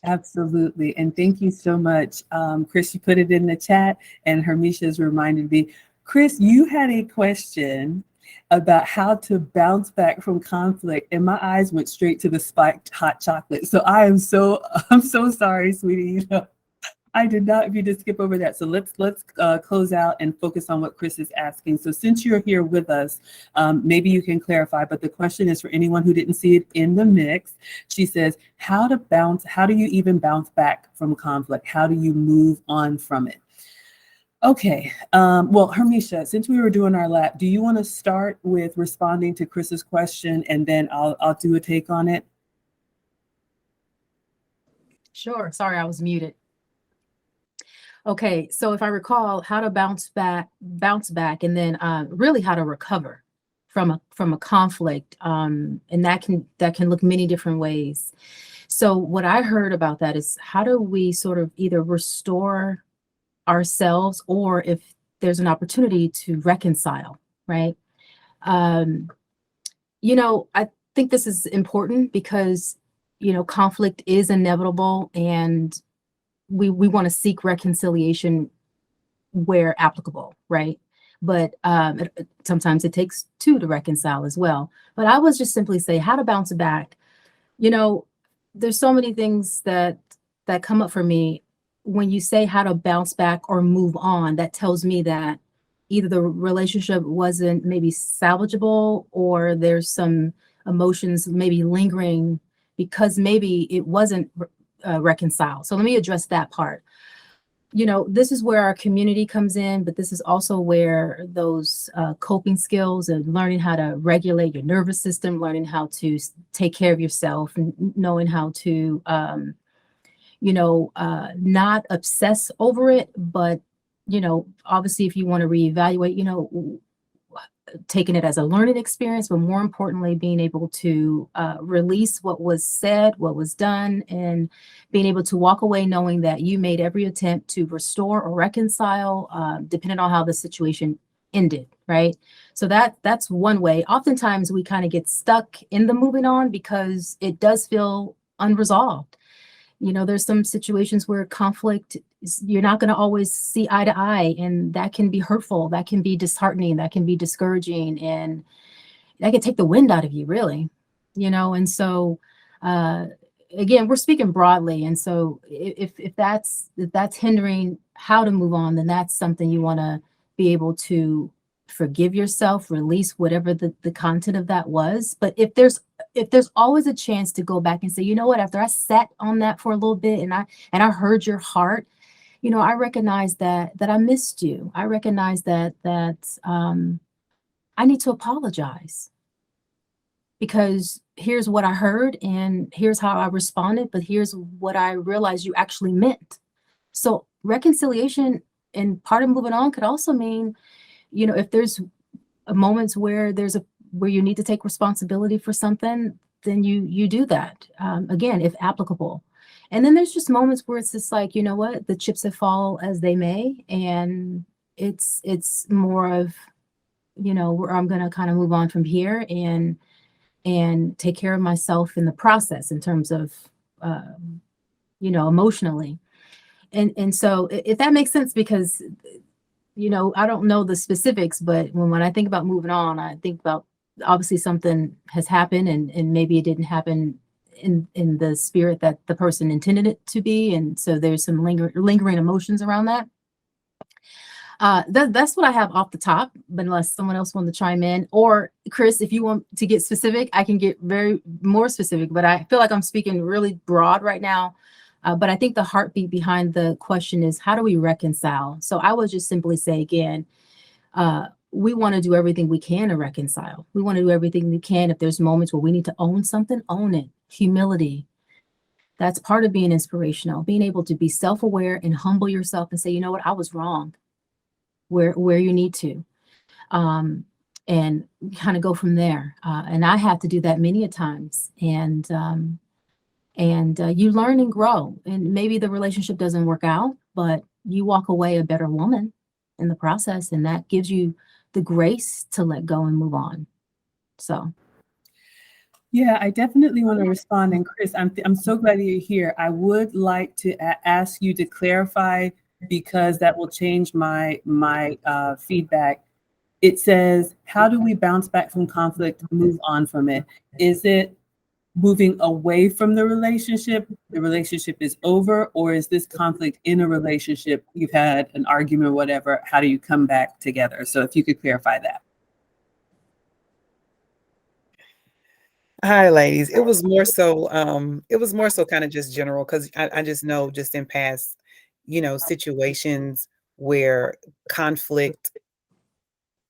[SPEAKER 1] Absolutely. And thank you so much. Chris, you put it in the chat, and Hermisha's reminded me. Chris, you had a question about how to bounce back from conflict, and my eyes went straight to the spiked hot chocolate. So I'm so sorry, sweetie. I did not mean to skip over that. So let's close out and focus on what Chris is asking. So since you're here with us, maybe you can clarify, but the question is for anyone who didn't see it in the mix. She says, how do you even bounce back from conflict? How do you move on from it? Okay, well, Hermisha, since we were doing our lap, do you want to start with responding to Chris's question, and then I'll do a take on it?
[SPEAKER 3] Sure. Sorry, I was muted. Okay, so if I recall, how to bounce back, and then really how to recover from a conflict, and that can look many different ways. So what I heard about that is, how do we sort of either restore ourselves, or if there's an opportunity to reconcile, right? I think this is important because conflict is inevitable, and we want to seek reconciliation where applicable, right? But sometimes it takes two to reconcile as well. But I was just simply say how to bounce back. There's so many things that come up for me when you say how to bounce back or move on. That tells me that either the relationship wasn't maybe salvageable, or there's some emotions maybe lingering because maybe it wasn't reconciled. So let me address that part. This is where our community comes in, but this is also where those coping skills and learning how to regulate your nervous system, learning how to take care of yourself, and knowing how to not obsess over it, but obviously if you want to reevaluate, taking it as a learning experience, but more importantly, being able to release what was said, what was done, and being able to walk away knowing that you made every attempt to restore or reconcile, depending on how the situation ended, right? So that's one way. Oftentimes we kind of get stuck in the moving on because it does feel unresolved. There's some situations where conflict, you're not going to always see eye to eye, and that can be hurtful, that can be disheartening, that can be discouraging, and that can take the wind out of you, really. And so again, we're speaking broadly, and so if that's hindering how to move on, then that's something you want to be able to forgive yourself, release whatever the content of that was. But if there's always a chance to go back and say, you know what, after I sat on that for a little bit and I heard your heart, I recognize that I missed you. I recognize that I need to apologize, because here's what I heard and here's how I responded, but here's what I realized you actually meant. So reconciliation and part of moving on could also mean, if there's moments where where you need to take responsibility for something, then you do that, again, if applicable. And then there's just moments where it's just like, you know what, the chips have fall as they may, and it's more of, where I'm going to kind of move on from here and take care of myself in the process in terms of, emotionally. And so if that makes sense, because I don't know the specifics, but when I think about moving on, I think about obviously something has happened and maybe it didn't happen in the spirit that the person intended it to be. And so there's some lingering emotions around that. That's what I have off the top, but unless someone else wanted to chime in, or Chris, if you want to get specific, I can get very more specific, but I feel like I'm speaking really broad right now. But I think the heartbeat behind the question is, how do we reconcile? So I would just simply say again, we want to do everything we can to reconcile. We want to do everything we can. If there's moments where we need to own something, own it. Humility. That's part of being inspirational, being able to be self-aware and humble yourself and say, you know what, I was wrong. Where you need to, and kind of go from there. And I have to do that many a times. And you learn and grow. And maybe the relationship doesn't work out, but you walk away a better woman in the process, and that gives you the grace to let go and move on. So.
[SPEAKER 1] Yeah, I definitely want to respond. And Chris, I'm so glad you're here. I would like to ask you to clarify, because that will change my feedback. It says, how do we bounce back from conflict, move on from it? Is it moving away from the relationship is over, or is this conflict in a relationship? You've had an argument or whatever. How do you come back together? So if you could clarify that.
[SPEAKER 4] Hi, ladies. It was more so kind of just general, because I just know, just in past, situations where conflict,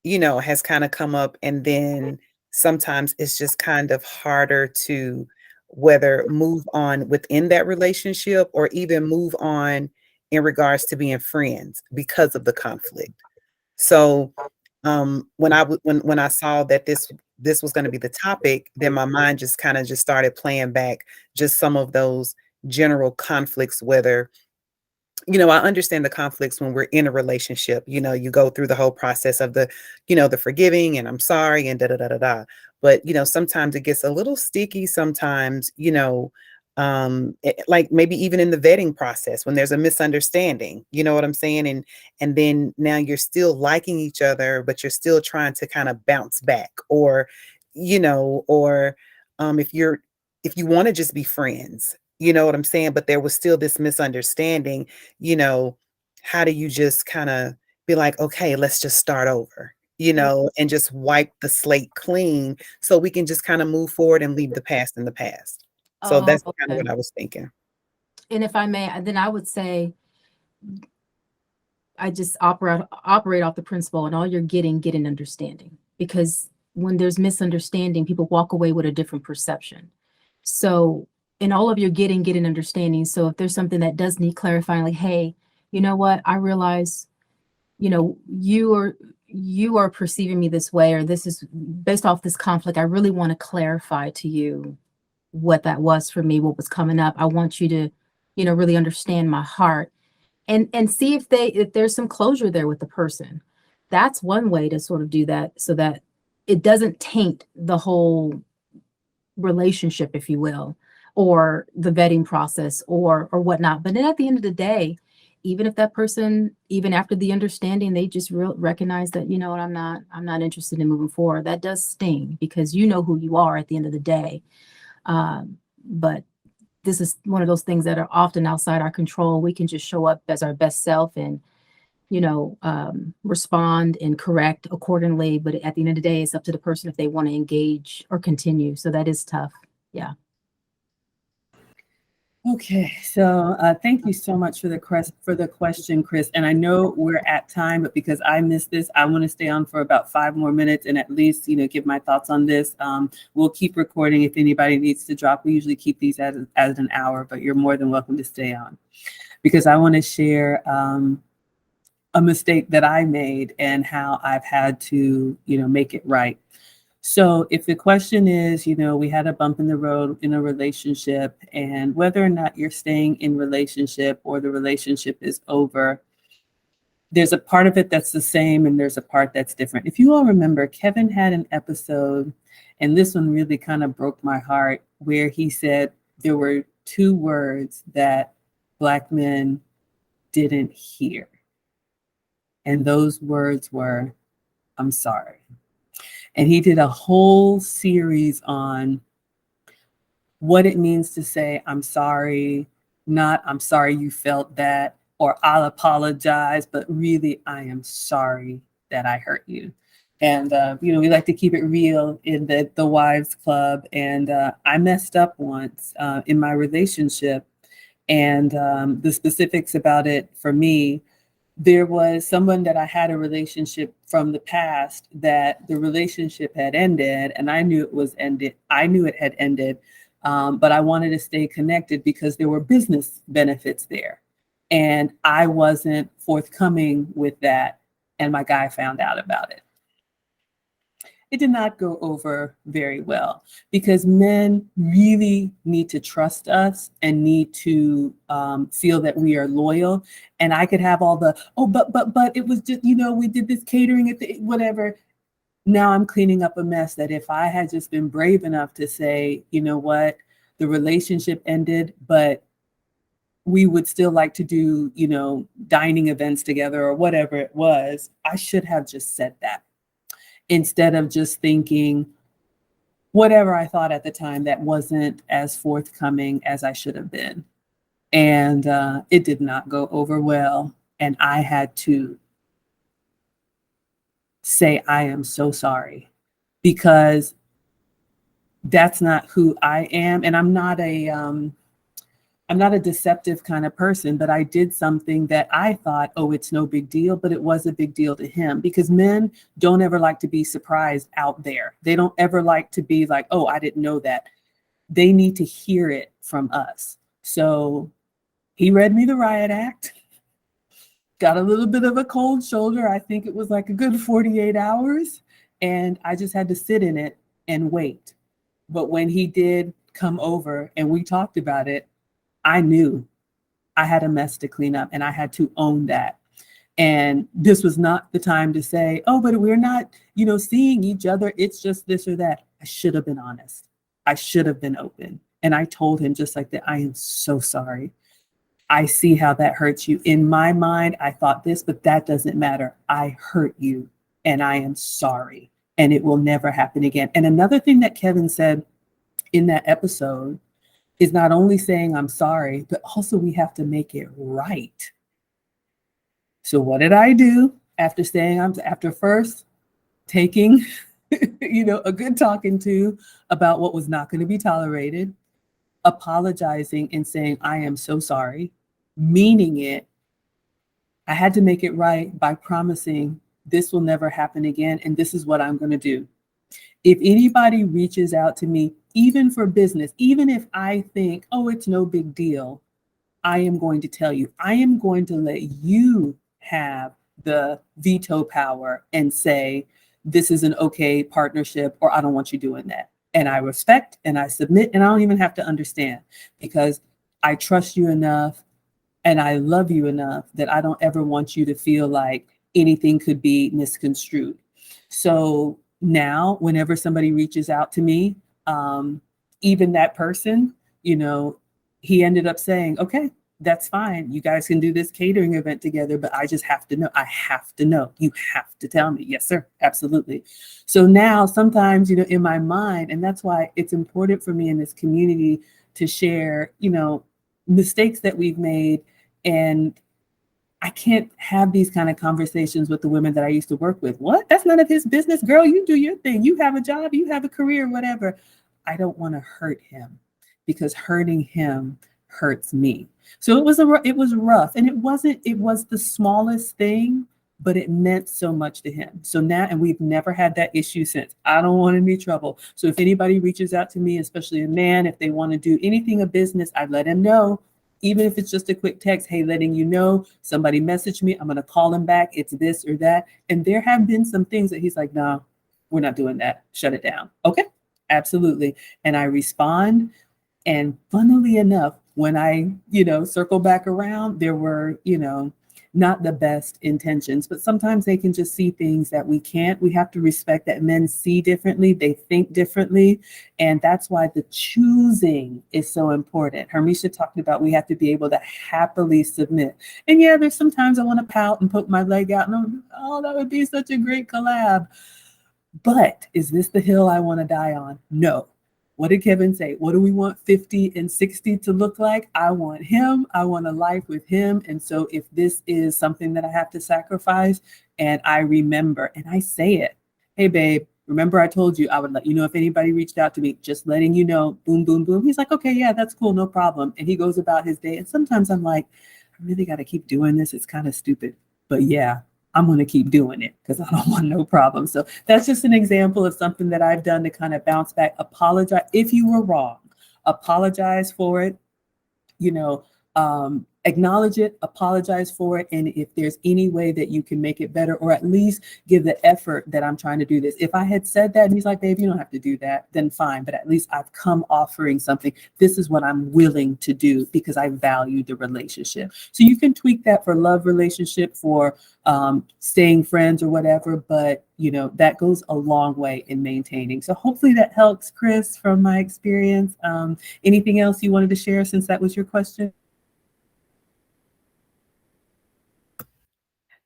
[SPEAKER 4] has kind of come up, and then sometimes it's just kind of harder to whether move on within that relationship or even move on in regards to being friends because of the conflict. So when I saw that this was going to be the topic, then my mind just kind of just started playing back just some of those general conflicts, whether, I understand the conflicts when we're in a relationship. You go through the whole process of the forgiving and I'm sorry and da da da da da. But sometimes it gets a little sticky. Sometimes like maybe even in the vetting process when there's a misunderstanding. You know what I'm saying? And then now you're still liking each other, but you're still trying to kind of bounce back, or if you want to just be friends. You know what I'm saying? But there was still this misunderstanding, how do you just kind of be like, okay, let's just start over, and just wipe the slate clean so we can just kind of move forward and leave the past in the past. So that's kind of what I was thinking.
[SPEAKER 3] And if I may, then I would say, I just operate off the principle, and all you're get an understanding, because when there's misunderstanding, people walk away with a different perception. So in all of your get an understanding. So if there's something that does need clarifying, like, hey, you know what, I realize, you are perceiving me this way, or this is based off this conflict. I really want to clarify to you what that was for me, what was coming up. I want you to, really understand my heart, and see if there's some closure there with the person. That's one way to sort of do that, so that it doesn't taint the whole relationship, if you will, or the vetting process or whatnot. But then at the end of the day, even if that person, even after the understanding, they just recognize that, I'm not interested in moving forward, that does sting, because you know who you are at the end of the day. But this is one of those things that are often outside our control. We can just show up as our best self and, respond and correct accordingly. But at the end of the day, it's up to the person if they want to engage or continue. So that is tough. Yeah.
[SPEAKER 1] Okay, so thank you so much for the question, Chris. And I know we're at time, but because I missed this, I want to stay on for about 5 more minutes and at least, give my thoughts on this. We'll keep recording if anybody needs to drop. We usually keep these as an hour, but you're more than welcome to stay on, because I want to share a mistake that I made and how I've had to, make it right. So if the question is, we had a bump in the road in a relationship, and whether or not you're staying in relationship or the relationship is over, there's a part of it that's the same and there's a part that's different. If you all remember, Kevin had an episode, and this one really kind of broke my heart, where he said there were 2 words that Black men didn't hear. And those words were, I'm sorry. And he did a whole series on what it means to say, I'm sorry, not I'm sorry you felt that, or I'll apologize, but really, I am sorry that I hurt you. And, we like to keep it real in the Wives Club. And I messed up once in my relationship. And the specifics about it for me, there was someone that I had a relationship from the past that the relationship had ended, and I knew it was ended. I knew it had ended, but I wanted to stay connected because there were business benefits there. And I wasn't forthcoming with that, and my guy found out about it. It did not go over very well because men really need to trust us and need to feel that we are loyal. And I could have all the, oh, but it was just, we did this catering at the whatever. Now I'm cleaning up a mess that if I had just been brave enough to say, you know what, the relationship ended, but we would still like to do, dining events together or whatever it was, I should have just said that, instead of just thinking whatever I thought at the time that wasn't as forthcoming as I should have been. And it did not go over well. And I had to say, I am so sorry, because that's not who I am. And I'm not a deceptive kind of person, but I did something that I thought, oh, it's no big deal, but it was a big deal to him, because men don't ever like to be surprised out there. They don't ever like to be like, oh, I didn't know that. They need to hear it from us. So he read me the riot act, got a little bit of a cold shoulder. I think it was like a good 48 hours. And I just had to sit in it and wait. But when he did come over and we talked about it, I knew I had a mess to clean up, and I had to own that. And this was not the time to say, oh, but we're not, seeing each other. It's just this or that. I should have been honest. I should have been open. And I told him just like that, I am so sorry. I see how that hurts you. In my mind, I thought this, but that doesn't matter. I hurt you, and I am sorry, and it will never happen again. And another thing that Kevin said in that episode is not only saying I'm sorry, but also we have to make it right. So what did I do after after first taking, a good talking to about what was not going to be tolerated, apologizing and saying, I am so sorry, meaning it. I had to make it right by promising this will never happen again. And this is what I'm going to do. If anybody reaches out to me, even for business, even if I think, oh, it's no big deal, I am going to tell you, I am going to let you have the veto power and say, this is an okay partnership, or I don't want you doing that. And I respect and I submit, and I don't even have to understand, because I trust you enough and I love you enough that I don't ever want you to feel like anything could be misconstrued. So now, whenever somebody reaches out to me, even that person, he ended up saying, okay, that's fine. You guys can do this catering event together, but I just have to know. I have to know. You have to tell me. Yes, sir. Absolutely. So now sometimes, in my mind, and that's why it's important for me in this community to share, mistakes that we've made. And I can't have these kind of conversations with the women that I used to work with. What? That's none of his business. Girl, you do your thing. You have a job, you have a career, whatever. I don't want to hurt him, because hurting him hurts me. So it was rough, and it was the smallest thing, but it meant so much to him. So now, and we've never had that issue since. I don't want any trouble. So if anybody reaches out to me, especially a man, if they want to do anything of business, I let him know. Even if it's just a quick text, hey, letting you know, somebody messaged me, I'm going to call him back. It's this or that. And there have been some things that he's like, no, we're not doing that. Shut it down. Okay, absolutely. And I respond. And funnily enough, when I, circle back around, there were, not the best intentions, but sometimes they can just see things that we can't. We have to respect that men see differently, they think differently, and that's why the choosing is so important. Hermisha talked about we have to be able to happily submit. And yeah, there's sometimes I want to pout and put my leg out and oh, that would be such a great collab. But is this the hill I want to die on? No. What did Kevin say? What do we want 50 and 60 to look like? I want him. I want a life with him. And so if this is something that I have to sacrifice, and I remember and I say it, hey, babe, remember I told you I would let you know if anybody reached out to me, just letting you know, boom, boom, boom. He's like, okay, yeah, that's cool, no problem. And he goes about his day. And sometimes I'm like, I really got to keep doing this. It's kind of stupid. But yeah, I'm going to keep doing it because I don't want no problem. So that's just an example of something that I've done to kind of bounce back. Apologize if you were wrong. Apologize for it. Acknowledge it, apologize for it. And if there's any way that you can make it better, or at least give the effort that I'm trying to do this. If I had said that and he's like, babe, you don't have to do that, then fine. But at least I've come offering something. This is what I'm willing to do because I value the relationship. So you can tweak that for love relationship, for staying friends or whatever. But, that goes a long way in maintaining. So hopefully that helps, Chris, from my experience. Anything else you wanted to share since that was your question?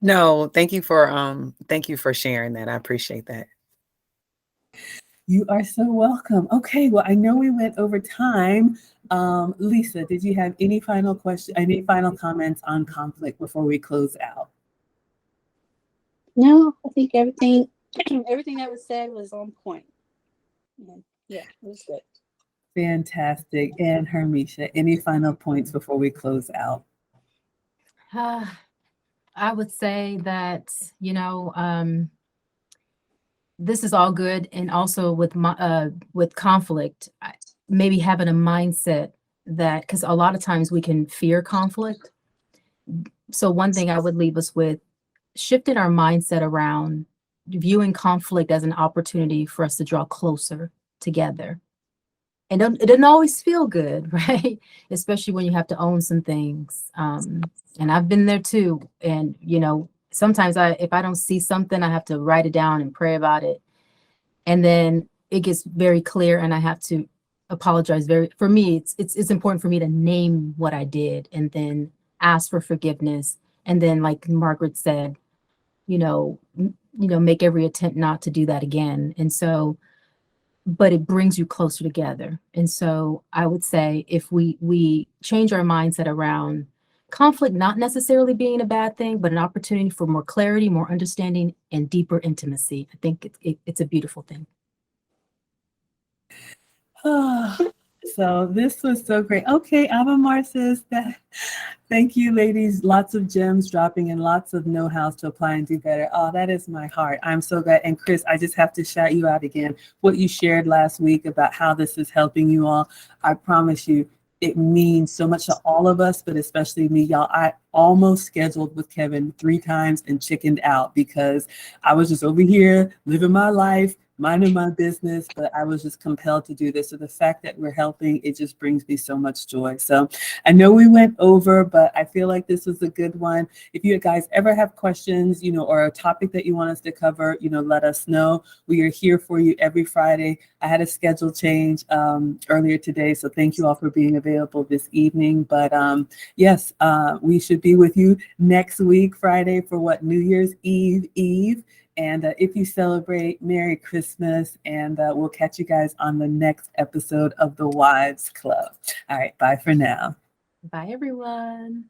[SPEAKER 4] No, thank you for sharing that. I appreciate that.
[SPEAKER 1] You are so welcome. Okay, well, I know we went over time. Lisa, did you have any final comments on conflict before we close out?
[SPEAKER 2] No, I think everything that was said was on point. Yeah, it was good.
[SPEAKER 1] Fantastic. And Hermisha, any final points before we close out?
[SPEAKER 3] I would say that, this is all good. And also with conflict, maybe having a mindset that, because a lot of times we can fear conflict. So one thing I would leave us with, shifting our mindset around viewing conflict as an opportunity for us to draw closer together. And it doesn't always feel good, right? Especially when you have to own some things. And I've been there too. And, sometimes if I don't see something, I have to write it down and pray about it. And then it gets very clear and I have to apologize. For me, it's important for me to name what I did and then ask for forgiveness. And then, like Margaret said, make every attempt not to do that again. And so, but it brings you closer together. And so I would say if we change our mindset around conflict, not necessarily being a bad thing, but an opportunity for more clarity, more understanding, and deeper intimacy, I think it's a beautiful thing.
[SPEAKER 1] So this was so great. Okay, Abamar says that. Thank you, ladies. Lots of gems dropping and lots of know-hows to apply and do better. Oh, that is my heart. I'm so glad. And Chris, I just have to shout you out again. What you shared last week about how this is helping you all, I promise you, it means so much to all of us, but especially me, y'all. I almost scheduled with Kevin 3 times and chickened out because I was just over here living my life, minding my business, but I was just compelled to do this. So the fact that we're helping, it just brings me so much joy. So I know we went over, but I feel like this was a good one. If you guys ever have questions, or a topic that you want us to cover, let us know. We are here for you every Friday. I had a schedule change earlier today, so thank you all for being available this evening. But yes, we should be with you next week, Friday, for New Year's Eve. And if you celebrate, Merry Christmas, and we'll catch you guys on the next episode of the Wives Club. All right, bye for now.
[SPEAKER 3] Bye, everyone.